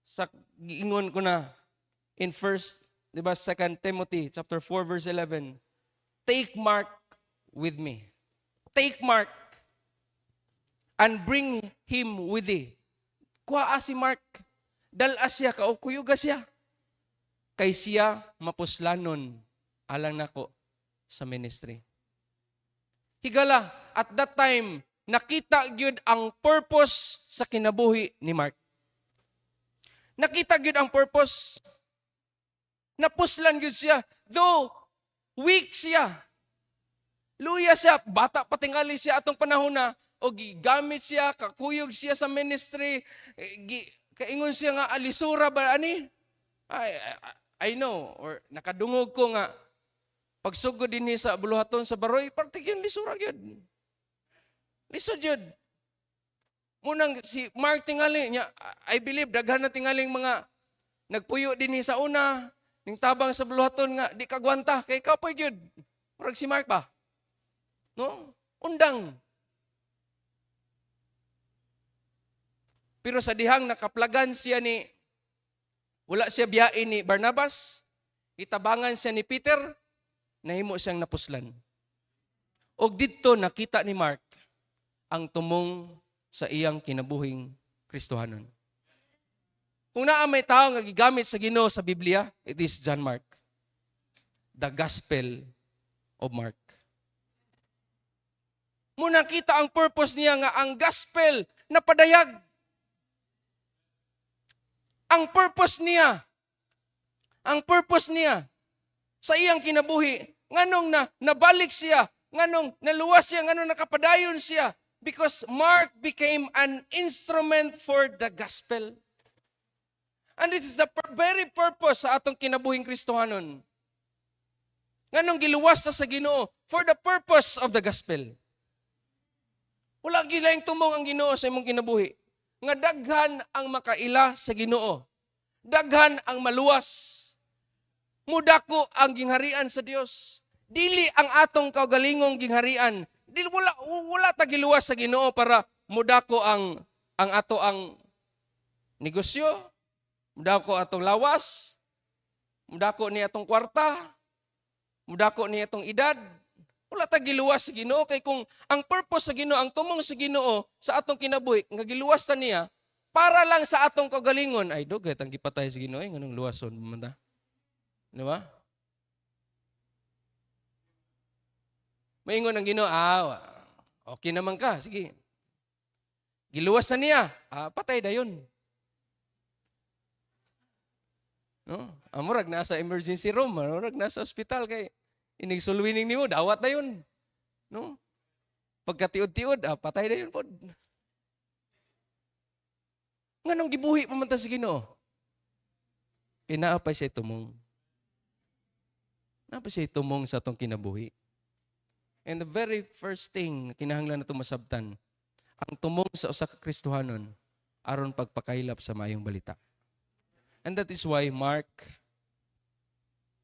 sa giingon ko na in 2 Timothy chapter 4 verse 11, take Mark with me. Take Mark and bring him with thee. Kuha si Mark, dala siya, kaukuyuga siya. Kay siya mapuslanon alang nako sa ministry. Higala, at that time, nakita gyud ang purpose sa kinabuhi ni Mark. Nakita gyud ang purpose. Napuslan gyud siya. Though, weak siya. Luya siya, bata patingali siya atong panahon na, o gigamit siya, kakuyog siya sa ministry, kaingon siya nga, alisura ba, ani? I know, or nakadungog ko nga, pagsugod din sa buluhaton sa baroy, partik yun, lisura yun. Lisod yun. Munang si Mark tingali niya, I believe, daghan na tingaling mga nagpuyo din sa una, ning tabang sa buluhaton nga, di kagwanta, kay kapoy yun. Murag si Mark ba? No? Undang. Pero sa dihang nakaplagan siya ni, wala siya biyain ni Barnabas, itabangan siya ni Peter, nahimo siyang napuslan. O dito nakita ni Mark ang tumong sa iyang kinabuhing Kristohanon. Kung naa may tao nga gigamit sa Ginoo sa Biblia, it is John Mark. The Gospel of Mark. Muna kita ang purpose niya nga ang gospel na padayag. Ang purpose niya sa iyang kinabuhi, nganong nabalik siya, nganong naluwas siya, nganong nakapadayon siya, because Mark became an instrument for the gospel. And this is the very purpose sa atong kinabuhing Kristohanon. Nganong giluwas sa Ginoo for the purpose of the gospel. Wala gilaing tumong ang Ginoo sa imong kinabuhi. Nga daghan ang makaila sa Ginoo. Daghan ang maluwas. Mudako ang gingharian sa Dios. Dili ang atong kaugalingong gingharian. Dili wala ta giluwas sa Ginoo para mudako ang ato ang negosyo, mudako atong lawas, mudako ni atong kwarta, mudako ni atong edad. Wala ta giluwas sa Ginoo kay kung ang purpose sa Ginoo, ang tumong sa Ginoo sa atong kinabuhi, nga giluwas ta niya para lang sa atong kagalingon, ay dugay tang gipatay sa Ginoo ay nganong luwason man ta. Di ba? Maingon ang Ginoo, okay naman ka, sige. Giluwas na niya, patay dayon. No? Amurag nasa emergency room, amurag nasa ospital kay inig sulwining nimo, dawat na yun. No? Pagkatiod-tiod, patay na yun po. Nganong gibuhi pa man ta sa Ginoo? Kinaapay siya tumong. Naapay siya tumong sa atong kinabuhi. And the very first thing kinahanglan nato masabtan, ang tumong sa usa ka Kristohanon aron pagpakailap sa maayong balita. And that is why Mark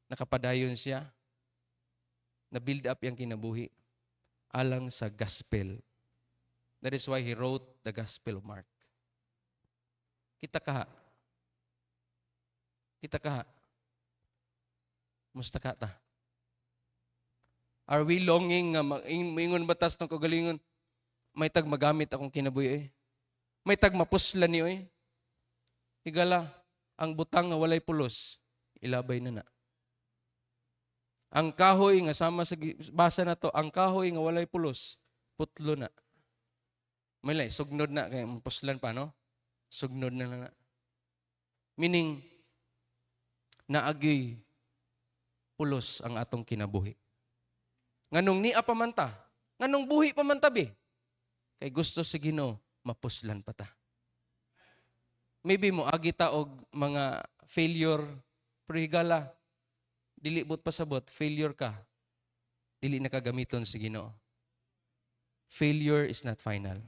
nakapadayon siya, na-build up yung kinabuhi alang sa gospel. That is why he wrote the Gospel of Mark. Kita ka. Musta ka ta? Are we longing nga maingon batas ng kagalingon? May tag magamit akong kinabuhi. May tag mapuslan niyo. Higala, ang butang nga walay pulos, ilabay na. Ang kahoy nga sama sa basa na to, ang kahoy nga walay pulos, putlo na. May lay, sugnod na, kaya puslan pa, no? Sugnod na. Meaning, naagyoy pulos ang atong kinabuhi. Nganong ni apamanta, nganong buhi pamantabi, kay gusto sa Ginoo, mapuslan pa ta. Maybe mo agita og mga failure Pero higala, dili but pasabot, failure ka. Dili na kagamiton sa Ginoo. Failure is not final.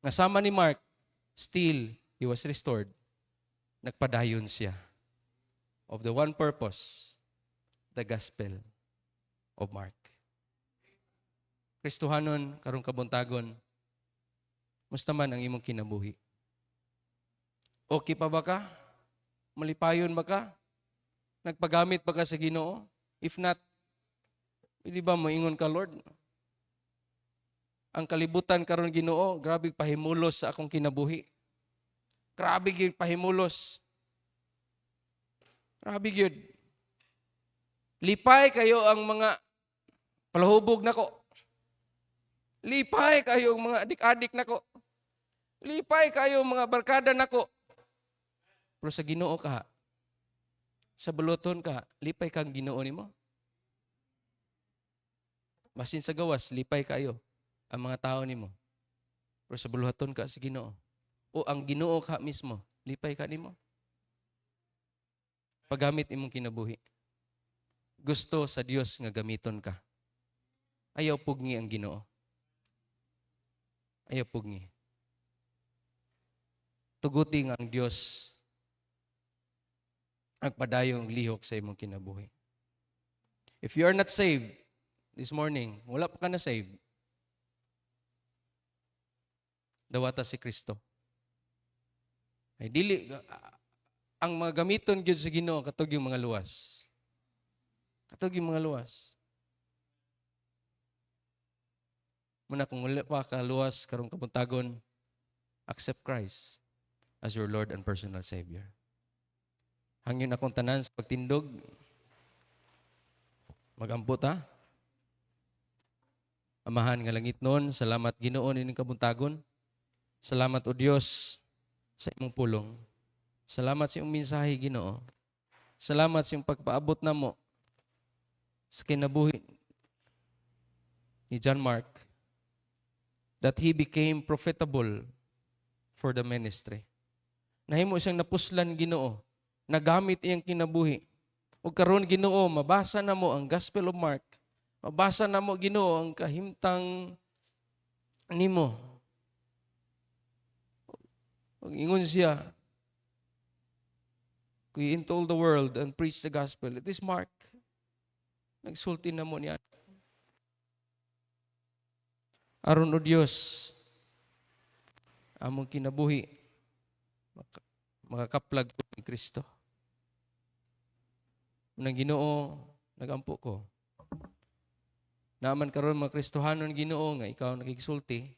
Nasama ni Mark, still, he was restored. Nagpadayon siya of the one purpose, the gospel of Mark. Kristohanon, karong kabuntagon, musta man ang imong kinabuhi? Okay pa ba ka? Malipayon ba ka? Nagpagamit ba ka sa Ginoo? If not, hindi ba moingon ka, Lord? Ang kalibutan karon Ginoo, grabe pahimulos sa akong kinabuhi. Grabe gyud pahimulos. Grabe gyud. Lipay kayo ang mga palahubog nako. Lipay kayo ang mga adik-adik nako. Lipay kayo ang mga barkada nako. Pero sa Ginoo ka, sa buluton ka, lipay kang Ginoo nimo. Basin sa gawas, lipay kayo ang mga tao nimo. Pero sa buluhaton ka sa Ginoo. O ang Ginoo ka mismo, lipay ka nimo. Paggamit imong kinabuhi. Gusto sa Dios nga gamiton ka. Ayaw pugni ang Ginoo. Ayaw pugni. Tuguti nga ang Dios ang padayong lihok sa imong kinabuhi. If you are not saved this morning, wala pa ka na saved, dawata si Kristo. Ay dili ang mga gamiton gyud sa Ginoo katog yung mga luwas. Katog yung mga luwas. Muna kung wala pa ka luwas karong kabuntagon, accept Christ as your Lord and personal Savior. Hangin akong tanan sa pagtindog. Magampot ha. Amahan nga langit noon, salamat Ginoo ining kabuntagon. Salamat o Dios sa imong pulong. Salamat sa imong mensahe Ginoo. Salamat sa imong pagpaabot namo sa kinabuhi ni John Mark that he became profitable for the ministry. Nahimo siyang napuslan Ginoo. Nagamit iyang kinabuhi. O karon Ginoo, mabasa na mo ang Gospel of Mark. Mabasa na mo Ginoo ang kahimtang nimo. Ingon siya, "Go into all the world and preach the gospel." It is Mark. Nagsulti na mo niya. Aron o Dios, among kinabuhi, makakaplag ko ni Kristo. Unang Ginoo, nagampo ko. Naman karon mga Kristohanon Ginoo nga ikaw nakigsulti.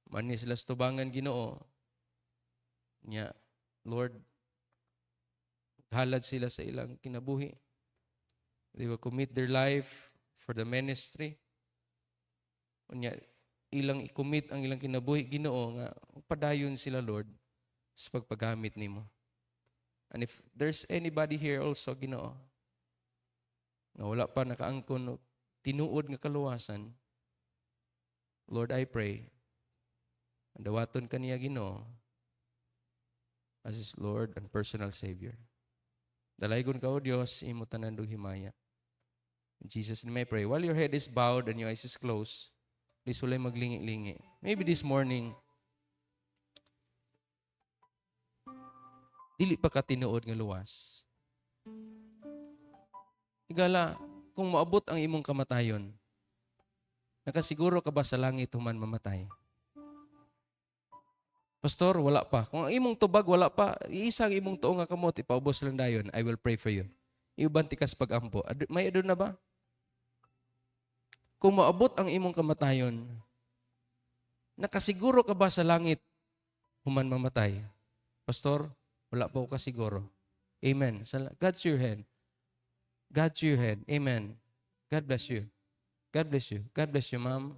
Mani sila sa tubangan Ginoo. Nya, Lord, halad sila sa ilang kinabuhi. They will commit their life for the ministry. Nya, ilang i-commit ang ilang kinabuhi Ginoo nga padayon sila Lord sa pagpagamit nimo. And if there's anybody here also, Ginoo, na wala pa nakaangkon tinuod nga kaluwasan, Lord, I pray, dawaton kaniya Ginoo as His Lord and personal Savior. Dalaygon ka o Dios, imo tanan dug himaya. In Jesus' name I pray. While your head is bowed and your eyes is closed, please walay maglingi-lingi. Maybe this morning, dili pa ka tinuod nga luwas. Higala, kung maabot ang imong kamatayon, nakasiguro ka ba sa langit human mamatay? Pastor, wala pa. Kung ang imong tubag wala pa, iisang imong tuong nga kamot, ipaubos lang dayon, I will pray for you. Iubanti ka sa pag-ampo. May adun na ba? Kung maabot ang imong kamatayon, nakasiguro ka ba sa langit human mamatay? Pastor, wala pa ko kasiguro. Amen. God's your hand. God's your hand. Amen. God bless you. God bless you. God bless you, ma'am.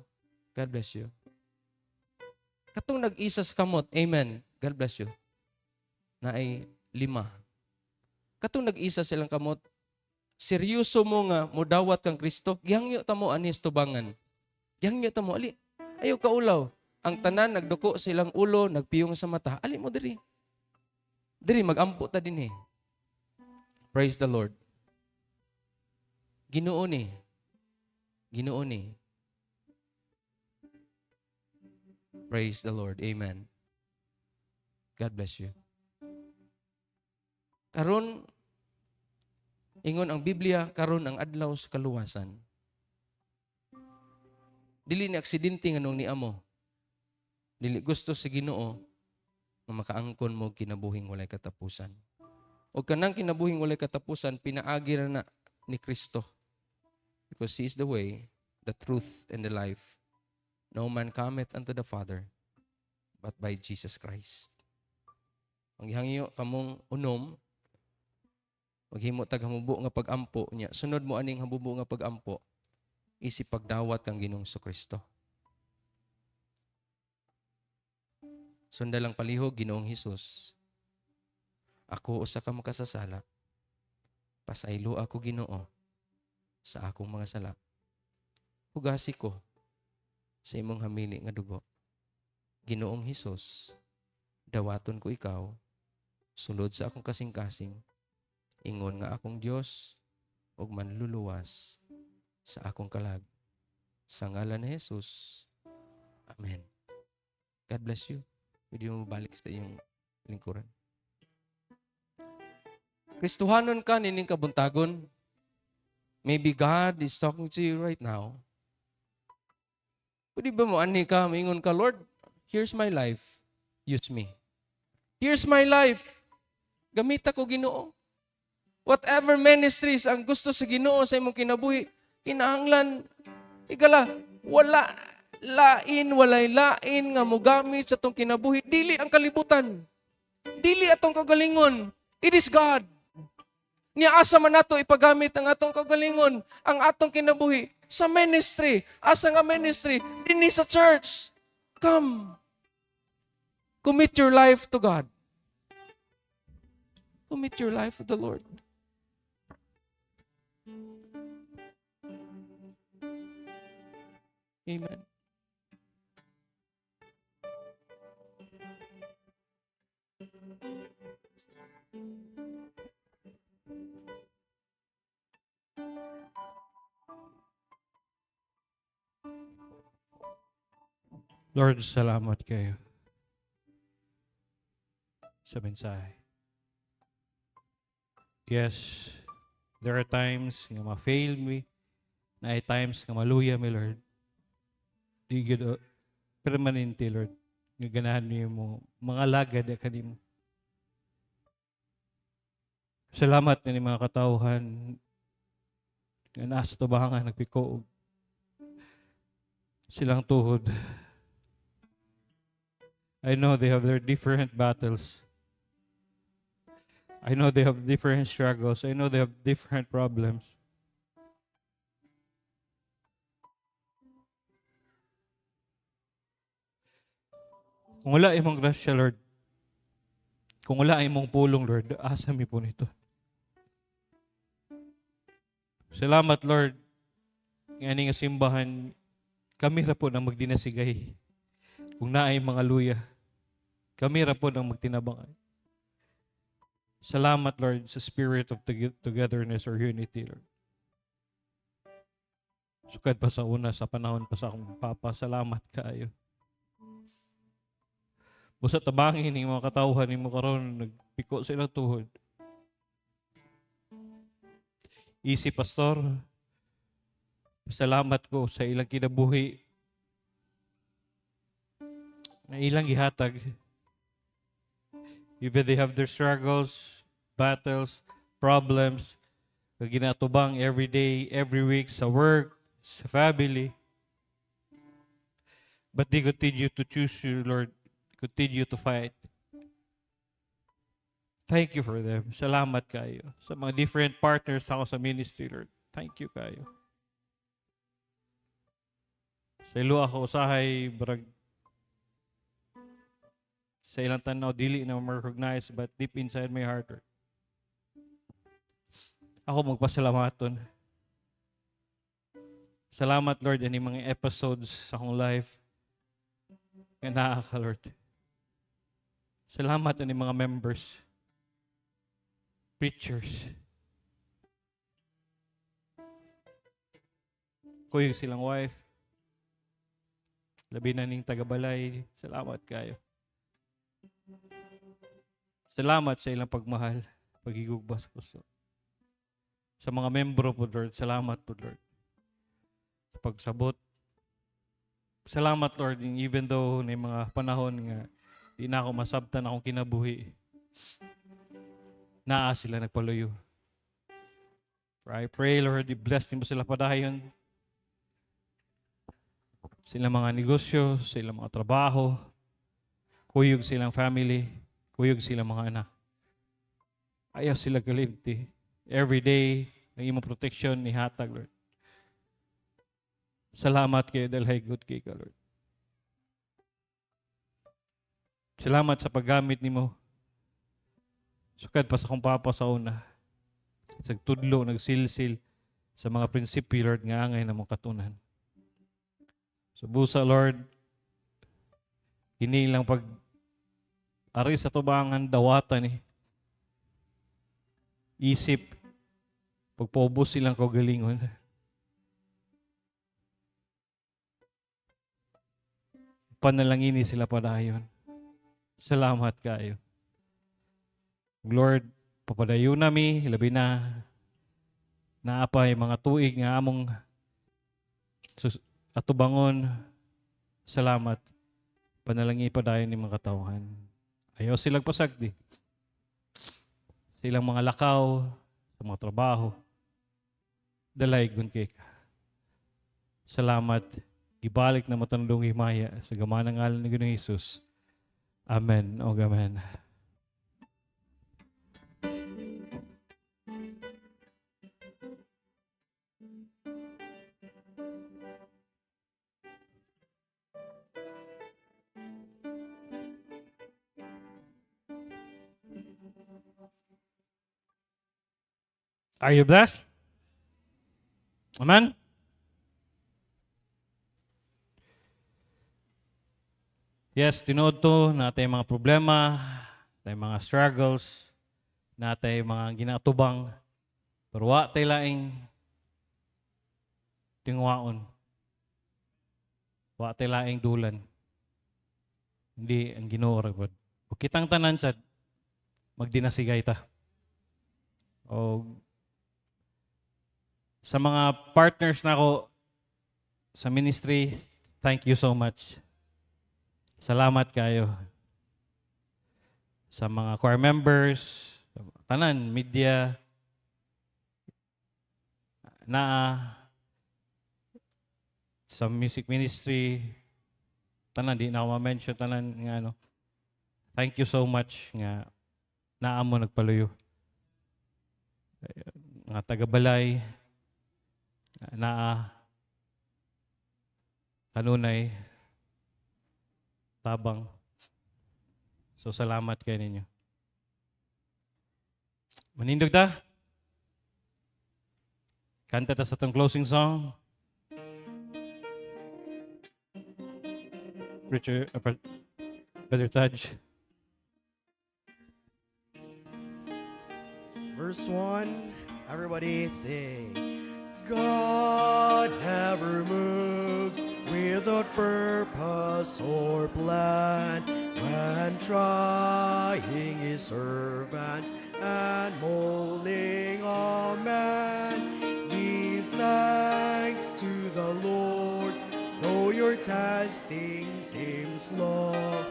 God bless you. Katong nag-isa sa kamot. Amen. God bless you. Na ay 5. Katong nag-isa silang kamot. Seryoso mo nga, mudawat kang Kristo. Gihangyo ta mo anis tubangan. Gihangyo ta mo. Ali, ayaw kaulaw. Ang tanan, nagduko silang ulo, nagpiyong sa mata. Ali mo diri. Diri, mag-ampo ta din eh. Praise the Lord. Ginoo ni. Ginoo ni. Praise the Lord. Amen. God bless you. Karon, ingon ang Biblia, karon ang adlaw sa kaluwasan. Dili ni aksidente nganong ni amo. Dili gusto sa Ginoo nga makaangkon mo kinabuhing walay katapusan. O kanang kinabuhing walay katapusan, pinaagi na ni Kristo. Because He is the way, the truth, and the life. No man cometh unto the Father, but by Jesus Christ. Ang ihangyo kamong unom, maghimo tag hamubo nga pagampo niya. Sunod mo aning hamubo nga pagampo, isip pagdawat kang Ginoong Kristo. Sundalang palihog Ginoong Hesus. Ako usa ka makasasala. Pasaylo ako Ginoo sa akong mga sala. Hugasi ko sa imong hamili nga dugo. Ginoong Hesus, dawaton ko ikaw, sulod sa akong kasing-kasing, ingon nga akong Dios ug manluluwas sa akong kalag. Sa ngalan ni Jesus. Amen. God bless you. Pwede mo balik sa iyong lingkuran. Kristohanon ka nining kabuntagon. Maybe God is talking to you right now. Pwede ba mo ani ka, maingon ka, Lord, here's my life. Use me. Here's my life. Gamita ko Ginoo. Whatever ministries ang gusto sa Ginoo sa imong kinabuhi, kinahanglan, igala, walay lain nga mogamit sa itong kinabuhi. Dili ang kalibutan. Dili atong kagalingon. It is God. Niasa man nato ipagamit ang atong kagalingon, ang atong kinabuhi sa ministry. Asa nga ministry? Dinhi sa church. Come. Commit your life to God. Commit your life to the Lord. Amen.
Lord, salamat kayo sa mensahe. Yes, there are times nga ma-fail me, na ay times nga maluya me, Lord. Di gid permanente, Lord. Nga ganahan niyo mo, mga lagad ya kanimo. Salamat na ni mga katawhan nga nasa tubangan nagpiko silang tuhod. I know they have their different battles. I know they have different struggles. I know they have different problems. Kung wala imong grasya, Lord, kung wala imong pulong, Lord, asa mi po nito. Salamat, Lord, nga nga simbahan, kami ra po nang magdinasigay. Kung naay mga luya, kami ra po nang magtinabangay. Salamat, Lord, sa spirit of togetherness or unity, Lord. Sukad pa sa una, sa panahon pa sa akong papa, salamat kaayo. Busa tabangin yung mga katawhan ni mo karon nagpiko sa ilang tuhod. Easy, Pastor. Salamat ko sa ilang kinabuhi na ilang gihatag. Even they have their struggles, battles, problems, na ginatubang every day, every week, sa work, sa family. But they continue to choose you, Lord. Continue to fight. Thank you for them. Salamat kayo. Sa mga different partners ako sa ministry, Lord. Thank you kayo. Sa ilo ako usahay, brag, sa ilang tanaw, dili na ma-recognize, but deep inside my heart, Lord. Ako magpasalamaton. Salamat, Lord, ani mga episodes sa akong life nga naa ka, Lord. Salamat ani mga members, preachers, kuyog silang wife, labi na ning tagabalay, salamat kayo. Salamat sa ilang pagmahal, pagigugmas po. Sa mga membro po, Lord, salamat po, Lord. Sa pagsabot. Salamat, Lord, even though may mga panahon nga di na ako masabtan akong kinabuhi. Naa sila nagpaluyo. I pray, Lord, i-bless mo sila padayon. Sila mga negosyo, sila mga trabaho, kuyog silang family, kuyog silang mga anak. Ayaw sila kalimti. Every day, ang imong protection ni hatag, Lord. Salamat kayo dahil good kay ka, Lord. Salamat sa paggamit nimo. Sukad pa sa kong papa sa una. Sa tudlo, nagsilsil sa mga prinsipyo, Lord, nga angay na mong katunan. So, busa, Lord, kini lang pag ari sa tubangan dawatan isip, pagpaubos silang kaugalingon. Panalangini sila padayon. Salamat kayo. Lord, papadayon nami, labi na naapay mga tuig nga among atubangon. Salamat. Panalangi padayon ni mga katawhan. Ayaw silang pasagdi. Silang mga lakaw, sa mga trabaho. Dalay kay ka. Salamat. Ibalik na matandong himaya sa gamanang ngalan ni Ginoong Hesus. Amen. O amen. Are you blessed? Amen? Yes, tinood to natay mga problema, natay mga struggles, natay mga ginatubang, pero wa tay laing tingwaon. Wa tay laing dulan. Hindi ang Ginoo ra gud. Ug kitang tanan sad magdinasigay ta. O sa mga partners nako sa ministry, thank you so much. Salamat kayo. Sa mga choir members, tanan, media, sa music ministry, tanan, di na ako ma-mention, tanan, nga ano. Thank you so much nga naa mo nagpaluyo. Nga tagabalay, naa, kanunay, tabang. So, salamat kayo ninyo. Manindog ta? Kanta ta sa itong closing song. Richard, Brother Taj.
Verse 1, everybody sing. God never moves without purpose or plan when trying his servant and molding a man. Give thanks to the Lord, though your testing seems long.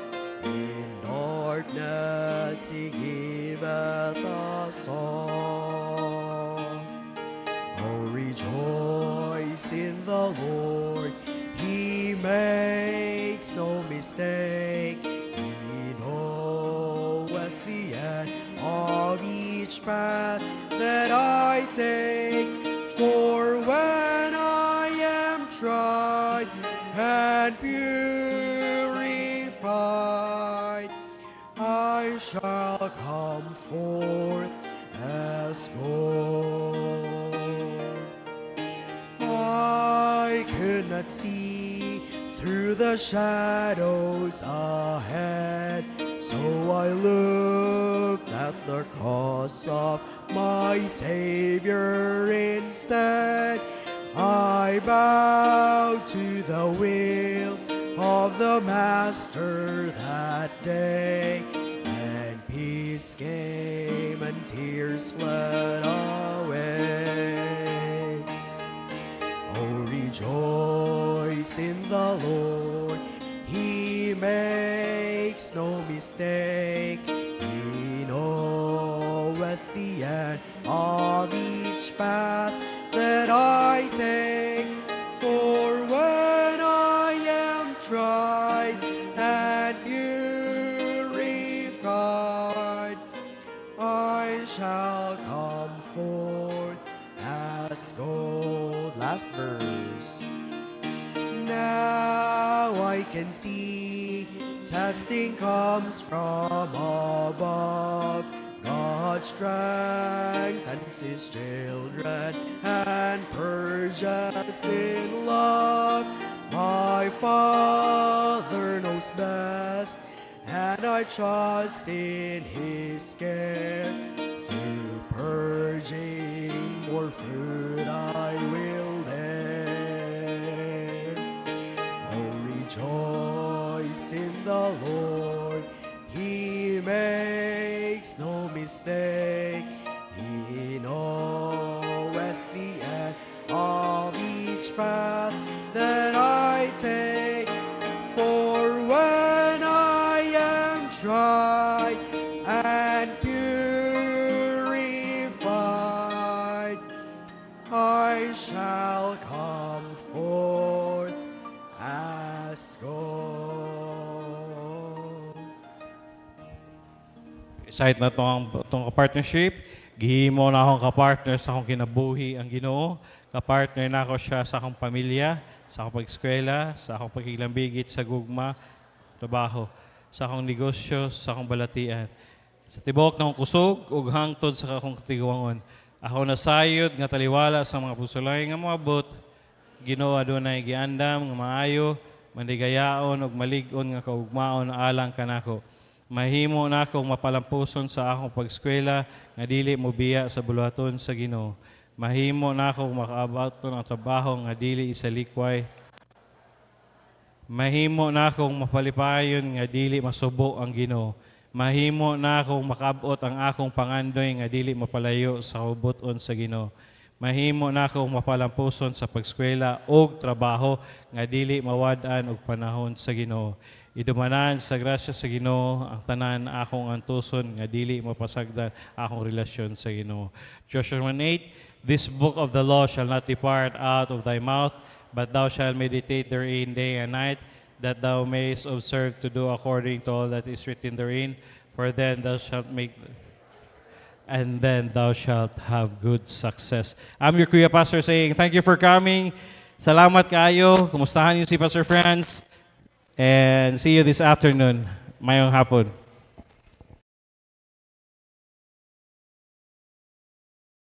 In darkness he giveth a song. Oh, rejoice in the Lord, he makes no mistake. He knoweth the end of each path that I take. For when I am tried and purified, I shall come forth as gold. I could not see through the shadows ahead, so I looked at the cross of my Savior instead. I bow to the will of the Master that day, and peace came and tears fled away. Oh, rejoice in the Lord, He makes no mistake. He knoweth the end of each path that I take. For when I am tried and purified, I shall come forth as gold. Last verse. Now I can see testing comes from above. God strengthens His children and purges in love. My Father knows best, and I trust in His care. Through purging, more fruit I will bear. Oh, rejoice in the Lord, He makes no mistake. He knoweth the end of each path that I take. For when I am tried and purified, I shall come forth as gold.
Excited na itong ka-partnership. Gihimo na akong ka-partner sa akong kinabuhi ang Ginoo. Ka-partner na ako siya sa akong pamilya, sa akong pag-eskwela, sa akong pagkilambigit sa gugma, trabaho, sa akong negosyo, sa akong balatian. Sa tibok na akong kusog, ug hangtod sa akong katiguangon. Ako nasayod nga taliwala sa mga pusulay nga moabot. Ginoo adunay giandam nga maayo, mandigayaon ug malig-on nga kaugmaon alang kanako. Mahimo na akong mapalampuson sa akong pag-eskwela nga dili mo biya sa buluhaton sa Ginoo. Mahimo na akong makaabaton ang trabaho nga dili isalikway. Mahimo na akong mapalipayon nga dili masubo ang Ginoo. Mahimo na akong makabot ang akong pangandoy nga dili mapalayo sa huboton sa Ginoo. Mahimo na akong mapalampuson sa pag-eskwela og trabaho nga dili mawad-an og panahon sa Ginoo. Idumanan sa grasya sa Ginoo ang tanan akong antuson nga dili mapasagdan akong relasyon sa Ginoo. Joshua 1:8, this book of the law shall not depart out of thy mouth, but thou shalt meditate therein day and night, that thou mayest observe to do according to all that is written therein, for then thou shalt make and then thou shalt have good success. I'm your Kuya Pastor saying, thank you for coming. Salamat kayo. Kumustahan niyo si Pastor Franz? And see you this afternoon. Mayong hapon.